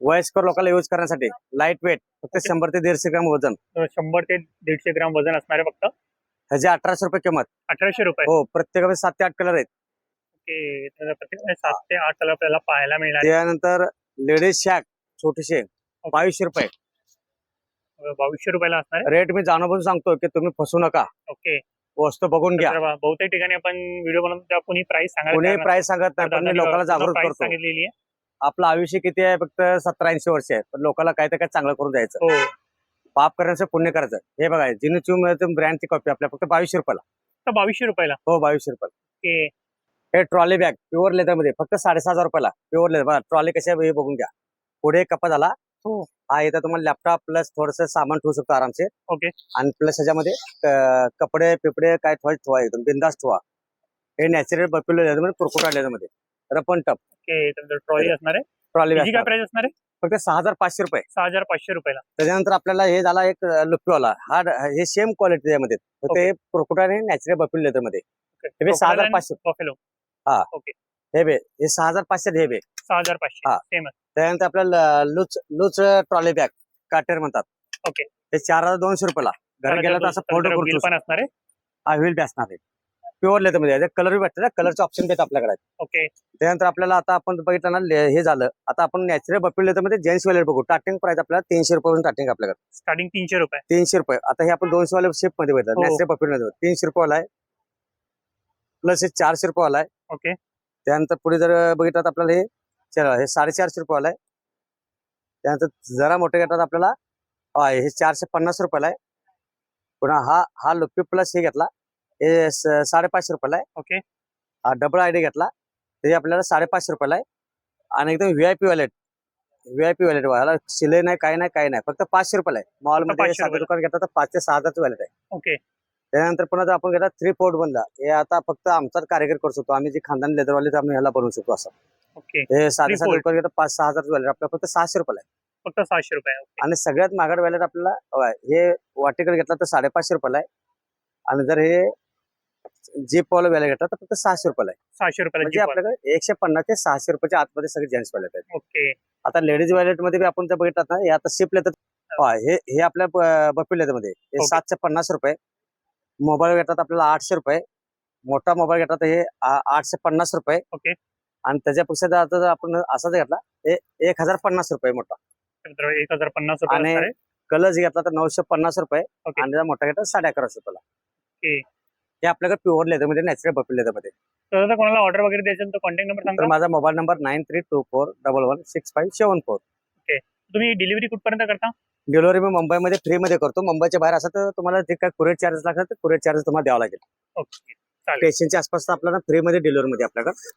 वयस्कर लोकांना यूज करण्यासाठी लाईट वेट फक्त 100 ते 150 ग्राम वजन. तर 100 ते 150 ग्राम वजन असणार आहे फक्त. ह्याची 1800 रुपये किंमत. 1800 रुपये. हो प्रत्येकामध्ये 7 ते 8 कलर आहेत. ओके. तर प्रत्येकाने 7 ते 8 कलर आपल्याला पाहायला मिळणार आहे. त्यानंतर लेडीज शॅक छोटीशे 2200 रुपये. 2200 रुपयाला असणार आहे. रेट मी जाणून सांगतो की तुम्ही फसू नका. ओके. वस्तू बघून घ्या. तर बहुतेक ठिकाणी आपण व्हिडिओ बनवतो तेव्हा कोणी प्राइस कोणी प्राइस सांगत नाही, पण मी लोकांना जागृत करतो. सांगितलेली आहे. आपलं आयुष्य किती आहे फक्त 70-80 वर्ष आहे, पण लोकांना काय तर काय चांगलं करून द्यायचं. हो. पाप करायचं पुण्य करायचं. हे बघा जिनचू ब्रँडची कॉपी आपल्या फक्त 2200 रुपयाला. तर 2200 रुपयाला. हो 2200 रुपयाला. ओके. हे ट्रॉली बॅग प्युअर लेदर मध्ये फक्त 6500 रुपयाला प्युअर लेदर. बघा ट्रॉली कशी आहे हे बघून घ्या. पुढे कप्पा झाला. हो. हा इथं तुम्हाला लॅपटॉप प्लस थोडस सामान ठेवू शकतो आरामसे. ओके. आणि प्लस ह्याच्यामध्ये कपडे पिपडे काय ठेवा एकदम बिंदास ठेवा. हे नॅचरल बफेलो लेदर मध्ये क्रोकोडाईल लेदर मध्ये रपन टप. ओके. तर ट्रॉली असणार आहे. ट्रॉली त्याची काय बॅग प्राइस असणार आहे? फक्त 6500 रुपये. 6500 रुपयाला. त्याच्यानंतर आपल्याला हे झाला एक लुप्पीवाला. हा हे सेम क्वालिटी त्यामध्ये फक्त हे क्रोकोडाईल आणि नॅचरल बफेलो लेदर मध्ये. हे 6500 बफेलो. हा. ओके. हे 6500 हे 6500. हा. सेम. त्यानंतर आपल्याला लूच ट्रॉली बॅग काटेर म्हणतात. ओके. हे 4200 रुपयाला. घरी गेला तर असं फोल्ड करू बिल शकतो. पण असणार आहे. हा व्हील बी असणार आहे प्युअर लेदर मध्ये. कलर भेटते ना, कलरचे ऑप्शन देत आपल्याकडे. ओके. त्यानंतर आपल्याला आता आपण बघितलं ना हे झालं. आता आपण नॅचरल बफेलो लेदर मध्ये जेंट्स वेअर बघू. स्टार्टिंग प्राइस आपल्याला 300 रुपयापासून स्टार्टिंग आपल्याकडे. स्टार्टिंग 300 रुपये. 300 रुपये. आता हे आपण 200 वाले शेप मध्ये भेटतात. हो. नॅचरल बफेलो लेदर 300 रुपये वाला आहे. प्लस हे 400 रुपये वाला आहे. ओके. त्यानंतर पुढे जर बघितलं तर आपल्याला हे 450 रुपये वाला आहे. त्यानंतर जरा मोठे घेतात आपल्याला हे 450 रुपयाला आहे. पुन्हा हा लुप्पी प्लस हे घेतला हे 550 रुपयाला आहे. ओके. हा डबल आयडी घेतला ते आपल्याला 550 रुपयाला आहे. आणि एकदम व्हीआयपी वॅलेट वाला शिलाई नाही काय नाही फक्त 500 रुपयाला आहे. मॉल मध्ये 500 साधं दुकान घेतात तर 5 ते 6,000 वॅलेट आहे. ओके. त्यानंतर पुन्हा जर आपण घेतात 3 पोर्ट बनला. हे आता फक्त आमचाच कारागीर करू शकतो. आम्ही जे खानदानी लेदरवाले तर आम्ही ह्याला बनवू शकतो असं. ओके. हे 7,500 port. रुपये घेतात 5-6,000 वॅलेट आपल्याला फक्त 600 रुपयाला आहे. फक्त 600 रुपये. ओके. आणि सगळ्यात महागड वॅलेट आपल्याला हे वाटेकडे घेतला तर 550 रुपयाला आहे. आणि जर हे जीप वाला वॅलेट घेतला तर फक्त 600 रुपयाला आहे. 600 रुपयाला म्हणजे Jeep वाला. आपल्याकडे 150 ते 600 रुपयाच्या आतमध्ये सगळे जेंट्स वॅलेट आहेत. ओके. आता लेडीज वॅलेट मध्ये बी आपण जर बघितलं ना हे आता शिप लेदर हे आपल्या बफेलो लेदर मध्ये हे Okay. 750 रुपये. मोबाईल घेतात आपल्याला 800 रुपये. मोठा मोबाईल घेतात हे 850 रुपये. ओके. आणि त्याच्यापेक्षा जर आपण असाच घेतला हे 1050 रुपये मोठा. तर 1050 रुपये आणि असणार आहे. कलर्स घेतला तर 950 रुपये. ओके. आणि जर मोठा घेतला 1150 रुपयाला. ओके. हे आपल्याकडे प्युअर लेदर मध्ये नॅचरल बफेलो लेदर मध्ये. तर आता कोणाला ऑर्डर वगैरे द्यायचं तर कॉन्टॅक्ट नंबर तर सांगा. माझा मोबाईल नंबर 9324116574. तुम्ही डिलिव्हरी कुठपर्यंत करता? डिलिव्हरी मी मुंबईमध्ये फ्री मध्ये करतो. मुंबईच्या बाहेर असं तर तुम्हाला जे काय कुरिअर चार्जेस लागतात ते कुरिअर चार्जेस तुम्हाला द्यावा लागेल. ओके. चालेल. स्टेशनच्या आसपास तर आपल्याला फ्री मध्ये डिलिव्हरी मध्ये आपल्याकडे.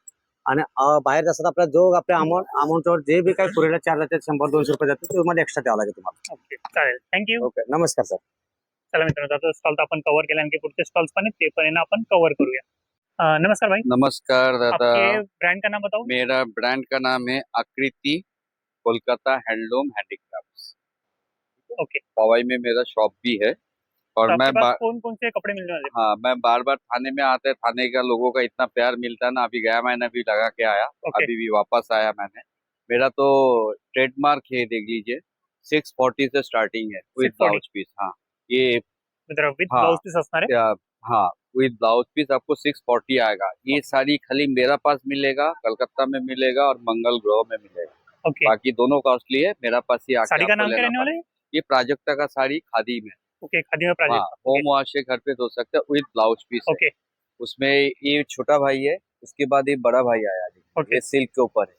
आणि बाहेर जास्त आपल्याला जो आपल्या अमाऊंटवर जे बी काही पुरेला चार्ज जाते 100-200 रुपये जाते ते तुम्हाला एक्स्ट्रा द्यावं लागेल तुम्हाला. ओके चालेल, थँक्यू. ओके, नमस्कार सर. चला मित्रांनो, आता स्टॉल तर आपण कव्हर केला, आणखी पुढचे स्टॉल्स पण आहेत, ते पण आहे ना आपण कव्हर करूया. नमस्कार भाई, नमस्कार दादा, आपके ब्रांड का नाम बताओ. मेरा ब्रांड का नाम है आकृति कोलकाता हैंडलूम हैंडीक्राफ्ट्स. ओके, पवाई में मेरा शॉप भी है और तो मैं आपके पास कौन कौन से कपड़े मिलने वाले हैं? हाँ, मैं बार बार थाने में आते, थाने का लोगों का इतना प्यार मिलता है ना. अभी गया महीना भी लगा के आया, ओके. अभी भी वापस आया मैंने. मेरा तो ट्रेडमार्क है, देख लीजिए, 640 से स्टार्टिंग है विद 640? Blouse piece. हाँ, ये मतलब विद हाँ. ब्लाउज पीस असणार आहे. हाँ, विद ब्लाउज पीस आपको 640 आएगा. ये साड़ी खाली मेरा पास मिलेगा, कलकत्ता में मिलेगा और मंगल ग्रोह में मिलेगा. ओके, बाकी दोनों कॉस्टली है, मेरा पास ही आके साड़ी का आपको नाम क्या लेना रहने वाला पड़ेगा. है? ये प्राजक्ता का साड़ी खादी में. ओके, खादी में हाँ, प्राइस. होम वॉश से घर पे धो सकते हैं विद ब्लाउज पीस है. ओके, उसमें ये छोटा भाई है, उसके बाद ये बड़ा भाई आया. ओके. ये सिल्क के ऊपर है.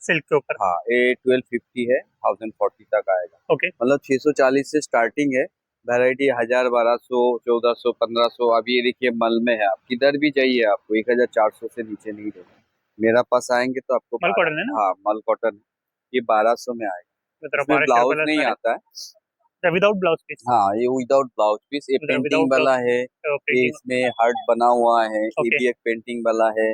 सिल्क के ऊपर. हाँ, ये 1250 है, 1040 तक आएगा. ओके, मतलब 640 से स्टार्टिंग है. वैरायटी 1000, 1200, 1400, 1500. अभी ये देखिए मल में है, आप किधर भी जाइए आपको 1400 से नीचे नहीं देगा. मेरा पास आएंगे तो आपको मल कॉटन है ना? हाँ, मल कॉटन. ये 1200 में आएगा. मतलब इसमें 1200 ब्लाउज रुपये नहीं असणार आता है. आहे विदाउट ब्लाउज पीस. हाँ, ये विदाउट ब्लाउज पीस. ये मतलब पेंटिंग without वाला है, ये प्रिंटिंग. इसमें हार्ट बना हुआ है. ये Okay. भी एक पेंटिंग वाला है,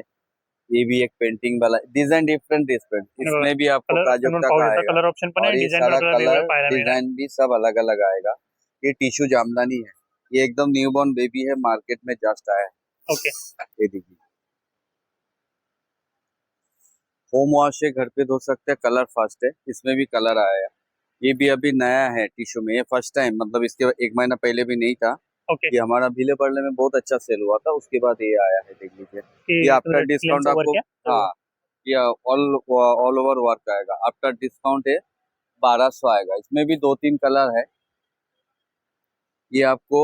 ये भी एक पेंटिंग वाला. Design different. इसमें भी आपको प्राजक्ता का आएगा. कलर ऑप्शन पण और आहे, ये डिझाईन सारा आपल्याला वेगवेगळं कलर पाहायला मिळणार. डिजाइन भी सब अलग अलग आएगा. ये टिश्यू जामदानी है, ये एकदम न्यूबॉर्न बेबी है, मार्केट में जस्ट आया है. ओके, ये देखिए, होम वॉश से घर पे धो सकते हैं, कलर फर्स्ट है. इसमें भी कलर आया है. ये भी अभी नया है टिश्यू में, ये फर्स्ट टाइम, मतलब इसके एक महीना पहले भी नहीं था. ओके. ये हमारा भीले पड़ने में बहुत अच्छा सेल हुआ था, उसके बाद ये आया है. देख लीजिए, कि ये आफ्टर मतलब डिस्काउंट freelance आपको work है? हाँ, ये ऑल ओवर वर्क आएगा. आफ्टर डिस्काउंट है 1200 आएगा. इसमें भी 2-3 कलर है. ये आपको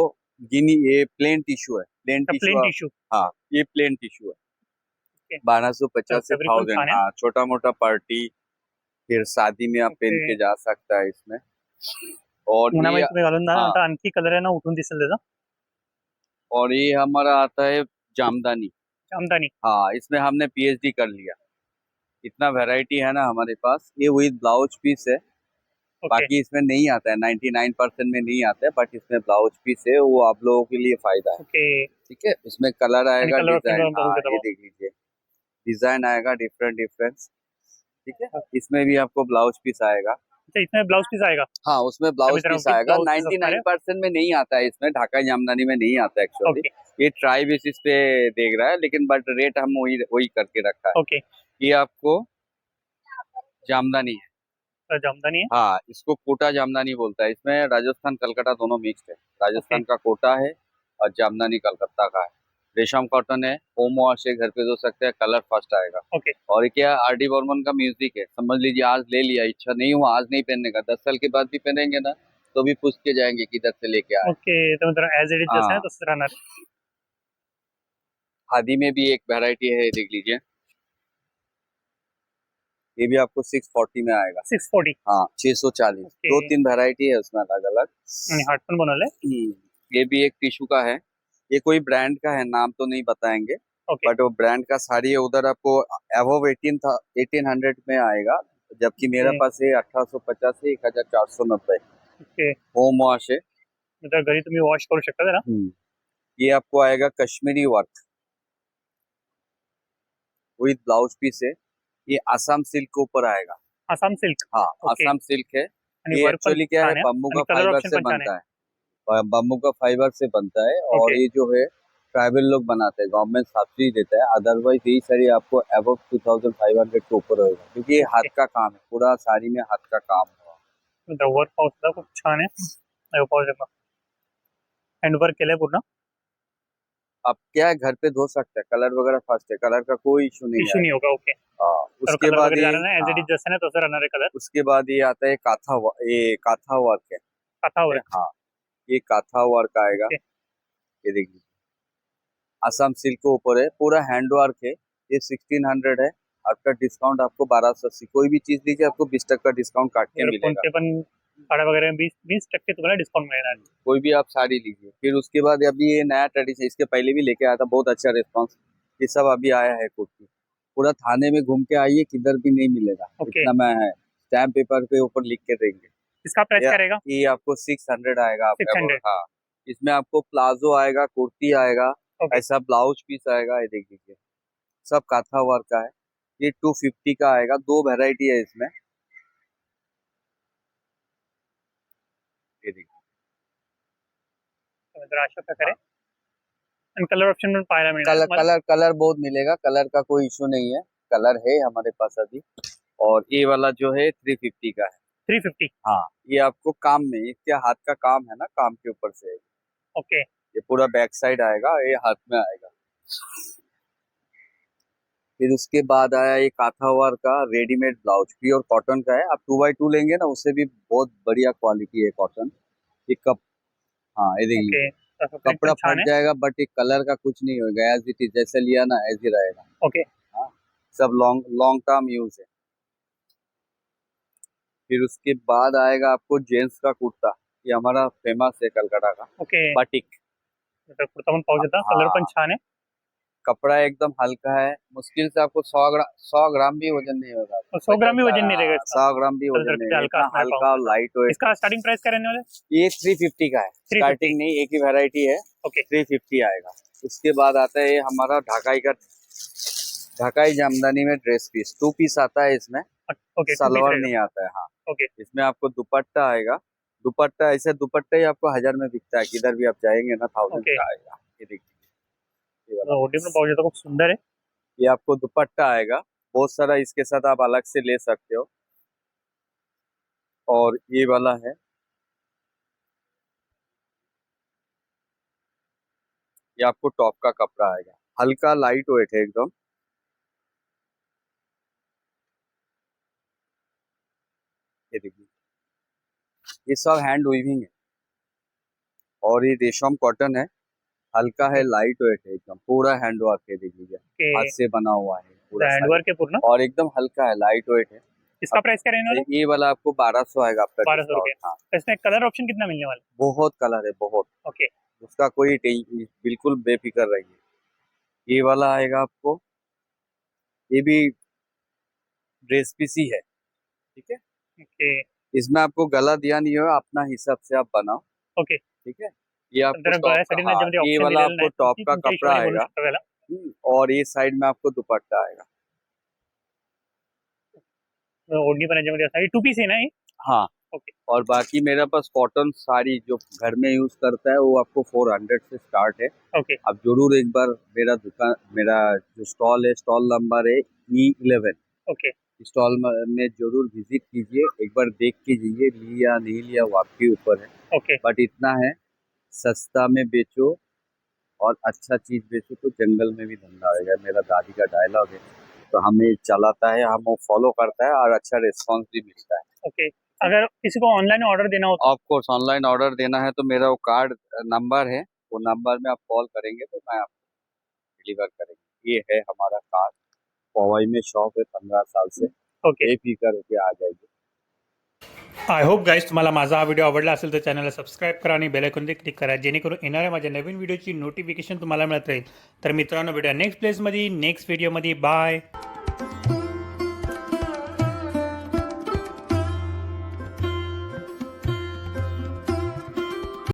ये प्लेन टिश्यू है, प्लेन प्लेन टिश्यू. टिश्यू. हाँ, ये प्लेन टिश्यू है. Okay. 1250 से fabric पण 1000. छान आहे. हाँ, छोटा मोटा पार्टी, फिर शादी में आप पहन Okay. के जा सकता है इसमें. और ये उन्हामध्ये तुम्ही घालून जा, हाँ. आता आणखी कलर आहे ना उठून दिसेल त्याचा. और ये हमारा आता है जामदानी. जामदानी. हाँ, इसमें हमने PhD कर लिया. इतना वैरायटी है ना हमारे पास. ये विद ब्लाउज पीस है. ओके, बाकी इसमें नहीं आता है, 99% में नहीं आता है, बट इसमें ब्लाउज पीस है, वो आप लोगों के लिए फायदा है. ओके. ठीक है, इसमें कलर आएगा, कलर ऑप्शन डिजाइन. बघू हाँ, शकता ये बघा. देख लीजिए, डिजाइन आएगा डिफरेंट. ठीक है, इसमें भी आपको ब्लाउज पीस आएगा. अच्छा, इसमें ब्लाउज पीस आएगा. हाँ, उसमें ब्लाउज अभी तरह पीस with आएगा. blouse piece असणार आहे. 99% में नहीं आता है, इसमें ढाका जामदानी में नहीं आता एक्चुअली. ओके, ये ट्राई बेसिस पे देख रहा है, लेकिन बट रेट हम वही वही करके रखा है. ओके. ये आपको जामदानी है. तर जामदानी आहे. हाँ, इसको कोटा जामदानी बोलता है. इसमें राजस्थान कलकत्ता दोनों मिक्स्ड है. राजस्थान का कोटा है और जामदानी कलकत्ता का है. रेशम कॉटन है, होम वॉश है, घर पे धो सकते हैं, कलर फर्स्ट आएगा. ओके. और ये क्या, RD बर्मन का म्यूजिक है. समझ लीजिए, आज ले लिया, इच्छा नहीं हुआ आज नहीं पहनने का, 10 साल के बाद भी पहनेंगे ना तो भी पूछ के जाएंगे किधर से लेके आए. ओके, तर मित्रांनो ऍज इट इज जसं आहे हाँ. तसंच राहणार. खादी में भी एक वैरायटी है, देख लीजिए. ये भी आपको 640 में आएगा. 640 हाँ, 640. Okay. 2-3 वैरायटी है उसमें अलग अलग. आणि हार्ट पण बनवलंय. ये भी एक टिश्यू का है. ये कोई ब्रांड का है, नाम तो नहीं बताएंगे, ओके, बट वो ब्रांड का साड़ी है. उधर आपको अबव 1800 में आएगा, जबकि मेरा Okay. पास है 1850 से 1490. ओके. होम वॉश है. तर घरी तुम्ही वॉश करू शकता त्याला. ये आपको आएगा कश्मीरी वर्क विद ब्लाउज पीस है. ये आसाम सिल्क के ऊपर आएगा. आसाम सिल्क. हाँ, Okay. आसाम सिल्क है. आणि ये वर्क पण एक्चुअली क्या छान है, आहे. बम्बू का आणि कलर फाइबर ऑप्शन से पण छान बनता आहे. है. बम्बू का फाइबर से बनता है. और Okay. ये जो है ट्राइबल लोग बनाते हैं, गवर्नमेंट सब्सिडी देता है. अदरवाइज यही साड़ी आपको अबव 2500 के ऊपर होगा, क्योंकि ये हाथ का काम है, पूरा साड़ी में हाथ का काम हुआ. मित्र वर्क पाहू शकता, खूप छान आहे. हे पाहू शकता, हँड वर्क केलंय पूर्ण. अब क्या है, घर पे धो सकते हैं, कलर वगैरह फर्स्ट है, कलर का कोई इशू नहीं इश्यू है. नाही होगा. ओके, हाँ, तर उसके कलर बाद वगैरे ये जाणार नाही, ऍज इट इज जसं आहे तसं राहणार आहे कलर. उसके बाद ये आता है ये काथा वर्क है. काठावर. हाँ, ये काथा वर्क आएगा. Okay. ये देखिए, असम सिल्क के ऊपर है, पूरा हैंड वर्क है. ये 1600 है. आफ्टर डिस्काउंट आपको 1280. कोई भी चीज लीजिए आपको 20% डिस्काउंट काट के मिलेगा. कोणते पण साड्या वगैरे 20% तुम्हाला डिस्काउंट मिळणार. कोई भी आप साड़ी लीजिए. फिर उसके बाद अभी ये नया ट्रेडिशन, इसके पहले भी लेके आया था, बहुत अच्छा रिस्पॉन्स. ये सब अभी आया है कुर्ती. पूरा थाने में घूम के आइए, किधर भी नहीं मिलेगा, ओके। इतना मैं है, स्टैम्प पेपर पे ऊपर लिख के देंगे। इसका प्राइस या- क्या रहेगा? ये आपको 600 आएगा आपका। 600 हाँ, इसमें आपको प्लाजो आएगा, कुर्ती आएगा, ओके। ऐसा ब्लाउज पीस आएगा, ये देख लीजिए, सब काथा वर्क का है। ये 250 का आएगा, 2 वेराइटी है इसमें, ये देखिए। अशा प्रकारे आणि कलर ऑप्शन पण पाहायला मिळणार कलर तुम्हाला। कलर कलर बहुत मिलेगा, कलर का कोई इशू नहीं है, कलर है हमारे पास अभी। और ये वाला जो है 350 का है। 350 हाँ, ये आपको काम में, इसके हाथ का काम है ना, काम के ऊपर से है। ओके। ये पूरा बैक साइड आएगा, ये हाथ में आएगा। फिर उसके बाद आया ये काथावार का रेडीमेड ब्लाउज, प्योर कॉटन का है। आप 2x2 लेंगे ना, उससे भी बहुत बढ़िया क्वालिटी है कॉटन। ये कप, हाँ ये देखिए, ओके तसं print कपड़ा पण छान फट आहे। जाएगा बट ये कलर का कुछ नहीं होगा, एज इट इज, जैसे लिया ना एज ही रहेगा। ओके। हाँ, सब लॉन्ग लॉन्ग टर्म यूज है। फिर उसके बाद आएगा आपको जेंट्स का कुर्ता, ये हमारा फेमस है कलकत्ता का, ओके बाटिक। तर कुर्ता पण पाहू शकता, कलर पण छान आहे। कपड़ा एकदम हल्का है, मुश्किल से आपको 100 ग्राम भी वजन नहीं होगा। 100 ग्राम भी वजन नहीं रहेगा इसका। 100 ग्राम भी चल वजन जरा नहीं, हल्का इतना असणार हल्का पाहू और शकता। Light weight. इसका स्टार्टिंग प्राइस क्या रहने वाला है? ये 350 का है, 350 स्टार्टिंग नहीं, एक ही वैरायटी है, ओके। 350 आएगा। उसके बाद आता है ये हमारा ढाकाई का, ढाकाई जामदानी में ड्रेस पीस, 2 पीस आता है इसमें, ओके सलवार नहीं आता है। हाँ, ओके। इसमें आपको दुपट्टा आएगा, दुपट्टा ऐसे दुपट्टा ही आपको 1000 में बिकता है, किधर भी आप जाएंगे ना 1000 ओके। का आएगा। ये देखिए, ये वाला। ओटी पण पाहू शकता, खूप सुंदर आहे। ये आपको दुपट्टा आएगा, बहुत सारा इसके साथ आप अलग से ले सकते हो। और ये वाला है, ये आपको टॉप का कपड़ा आएगा, हल्का लाइट वेट है एकदम। ये देखिए, ये सब हैंड वीविंग है, और ये रेशम कॉटन है, हल्का है, लाइट वेट है एकदम, पूरा हैंड वर्क है, देखिए ओके हाथ से बना हुआ है पूरा हैंड साइड, वर्क है पूर्ण। और एकदम हल्का है, लाइट वेट है। इसका प्राइस क्या रहने वाला है? ये वाला आपको 1200 आएगा आपका 1200 रुपये। discount। हाँ, इसमें कलर ऑप्शन कितना मिलने वाला बहुत कलर है, बहुत, है? ओके उसका कोई बिल्कुल बेफिक्र रहिए। ये वाला आएगा आपको, ये भी ड्रेस पीस ही है, ठीक है। ओके इसमें आपको गला दिया नहीं होगा, अपना हिसाब से आप बनाओ, ओके। ठीक है। ये आपको जरा टॉप गळ्यासाठी का, ना हाँ, ज्यामध्ये ये ऑप्शन वाला दिलेलं आपको नाही, टॉप ती का तुमच्या कपड़ा हिशोबाने बनवू आएगा, शकता त्याला। और ये साइड में आपको दुपट्टा आएगा। ओढणी पण याच्यामध्ये असणार, टू पीस आहे ना ही? हाँ, ओके और बाकी मेरे पास कॉटन साड़ी जो घर में यूज करता है वो आपको 400 से स्टार्ट है। ओके आप जरूर एक बार मेरा दुकान, मेरा जो स्टॉल है, स्टॉल नंबर है E11, ओके स्टॉल में जरूर विजिट कीजिए, एक बार देख के जाइए, लिया नहीं लिया वो आपके ऊपर है, ओके बट इतना है, सस्ता में बेचो और अच्छा चीज बेचो तो जंगल में भी धंधा होगा, मेरा दादी का डायलॉग है, तो हमें चलाता है, हम वो फॉलो करता है और अच्छा रिस्पॉन्स भी मिलता है। ओके। अगर किसी को ऑनलाइन ऑर्डर देना हो तो? ऑफ कोर्स ऑनलाइन ऑर्डर देना है तो मेरा वो कार्ड नंबर है, वो नंबर में आप कॉल करेंगे तो मैं आपको डिलीवर करेंगे। ये है हमारा कार्ड, पवई में शॉप है 15 साल से, ओके बेफिक्र होकर आ जाएगी। आय होप गाईज तुम्हाला माझा हा व्हिडिओ आवडला असेल तर चॅनलला सबस्क्राईब करा आणि बेल आयकॉनवर क्लिक करा, जेणेकरून येणाऱ्या माझ्या नवीन व्हिडिओची नोटिफिकेशन तुम्हाला मिळत राहील। तर मित्रांनो, भेटूया नेक्स्ट प्लेसमध्ये, नेक्स्ट व्हिडिओमध्ये। बाय.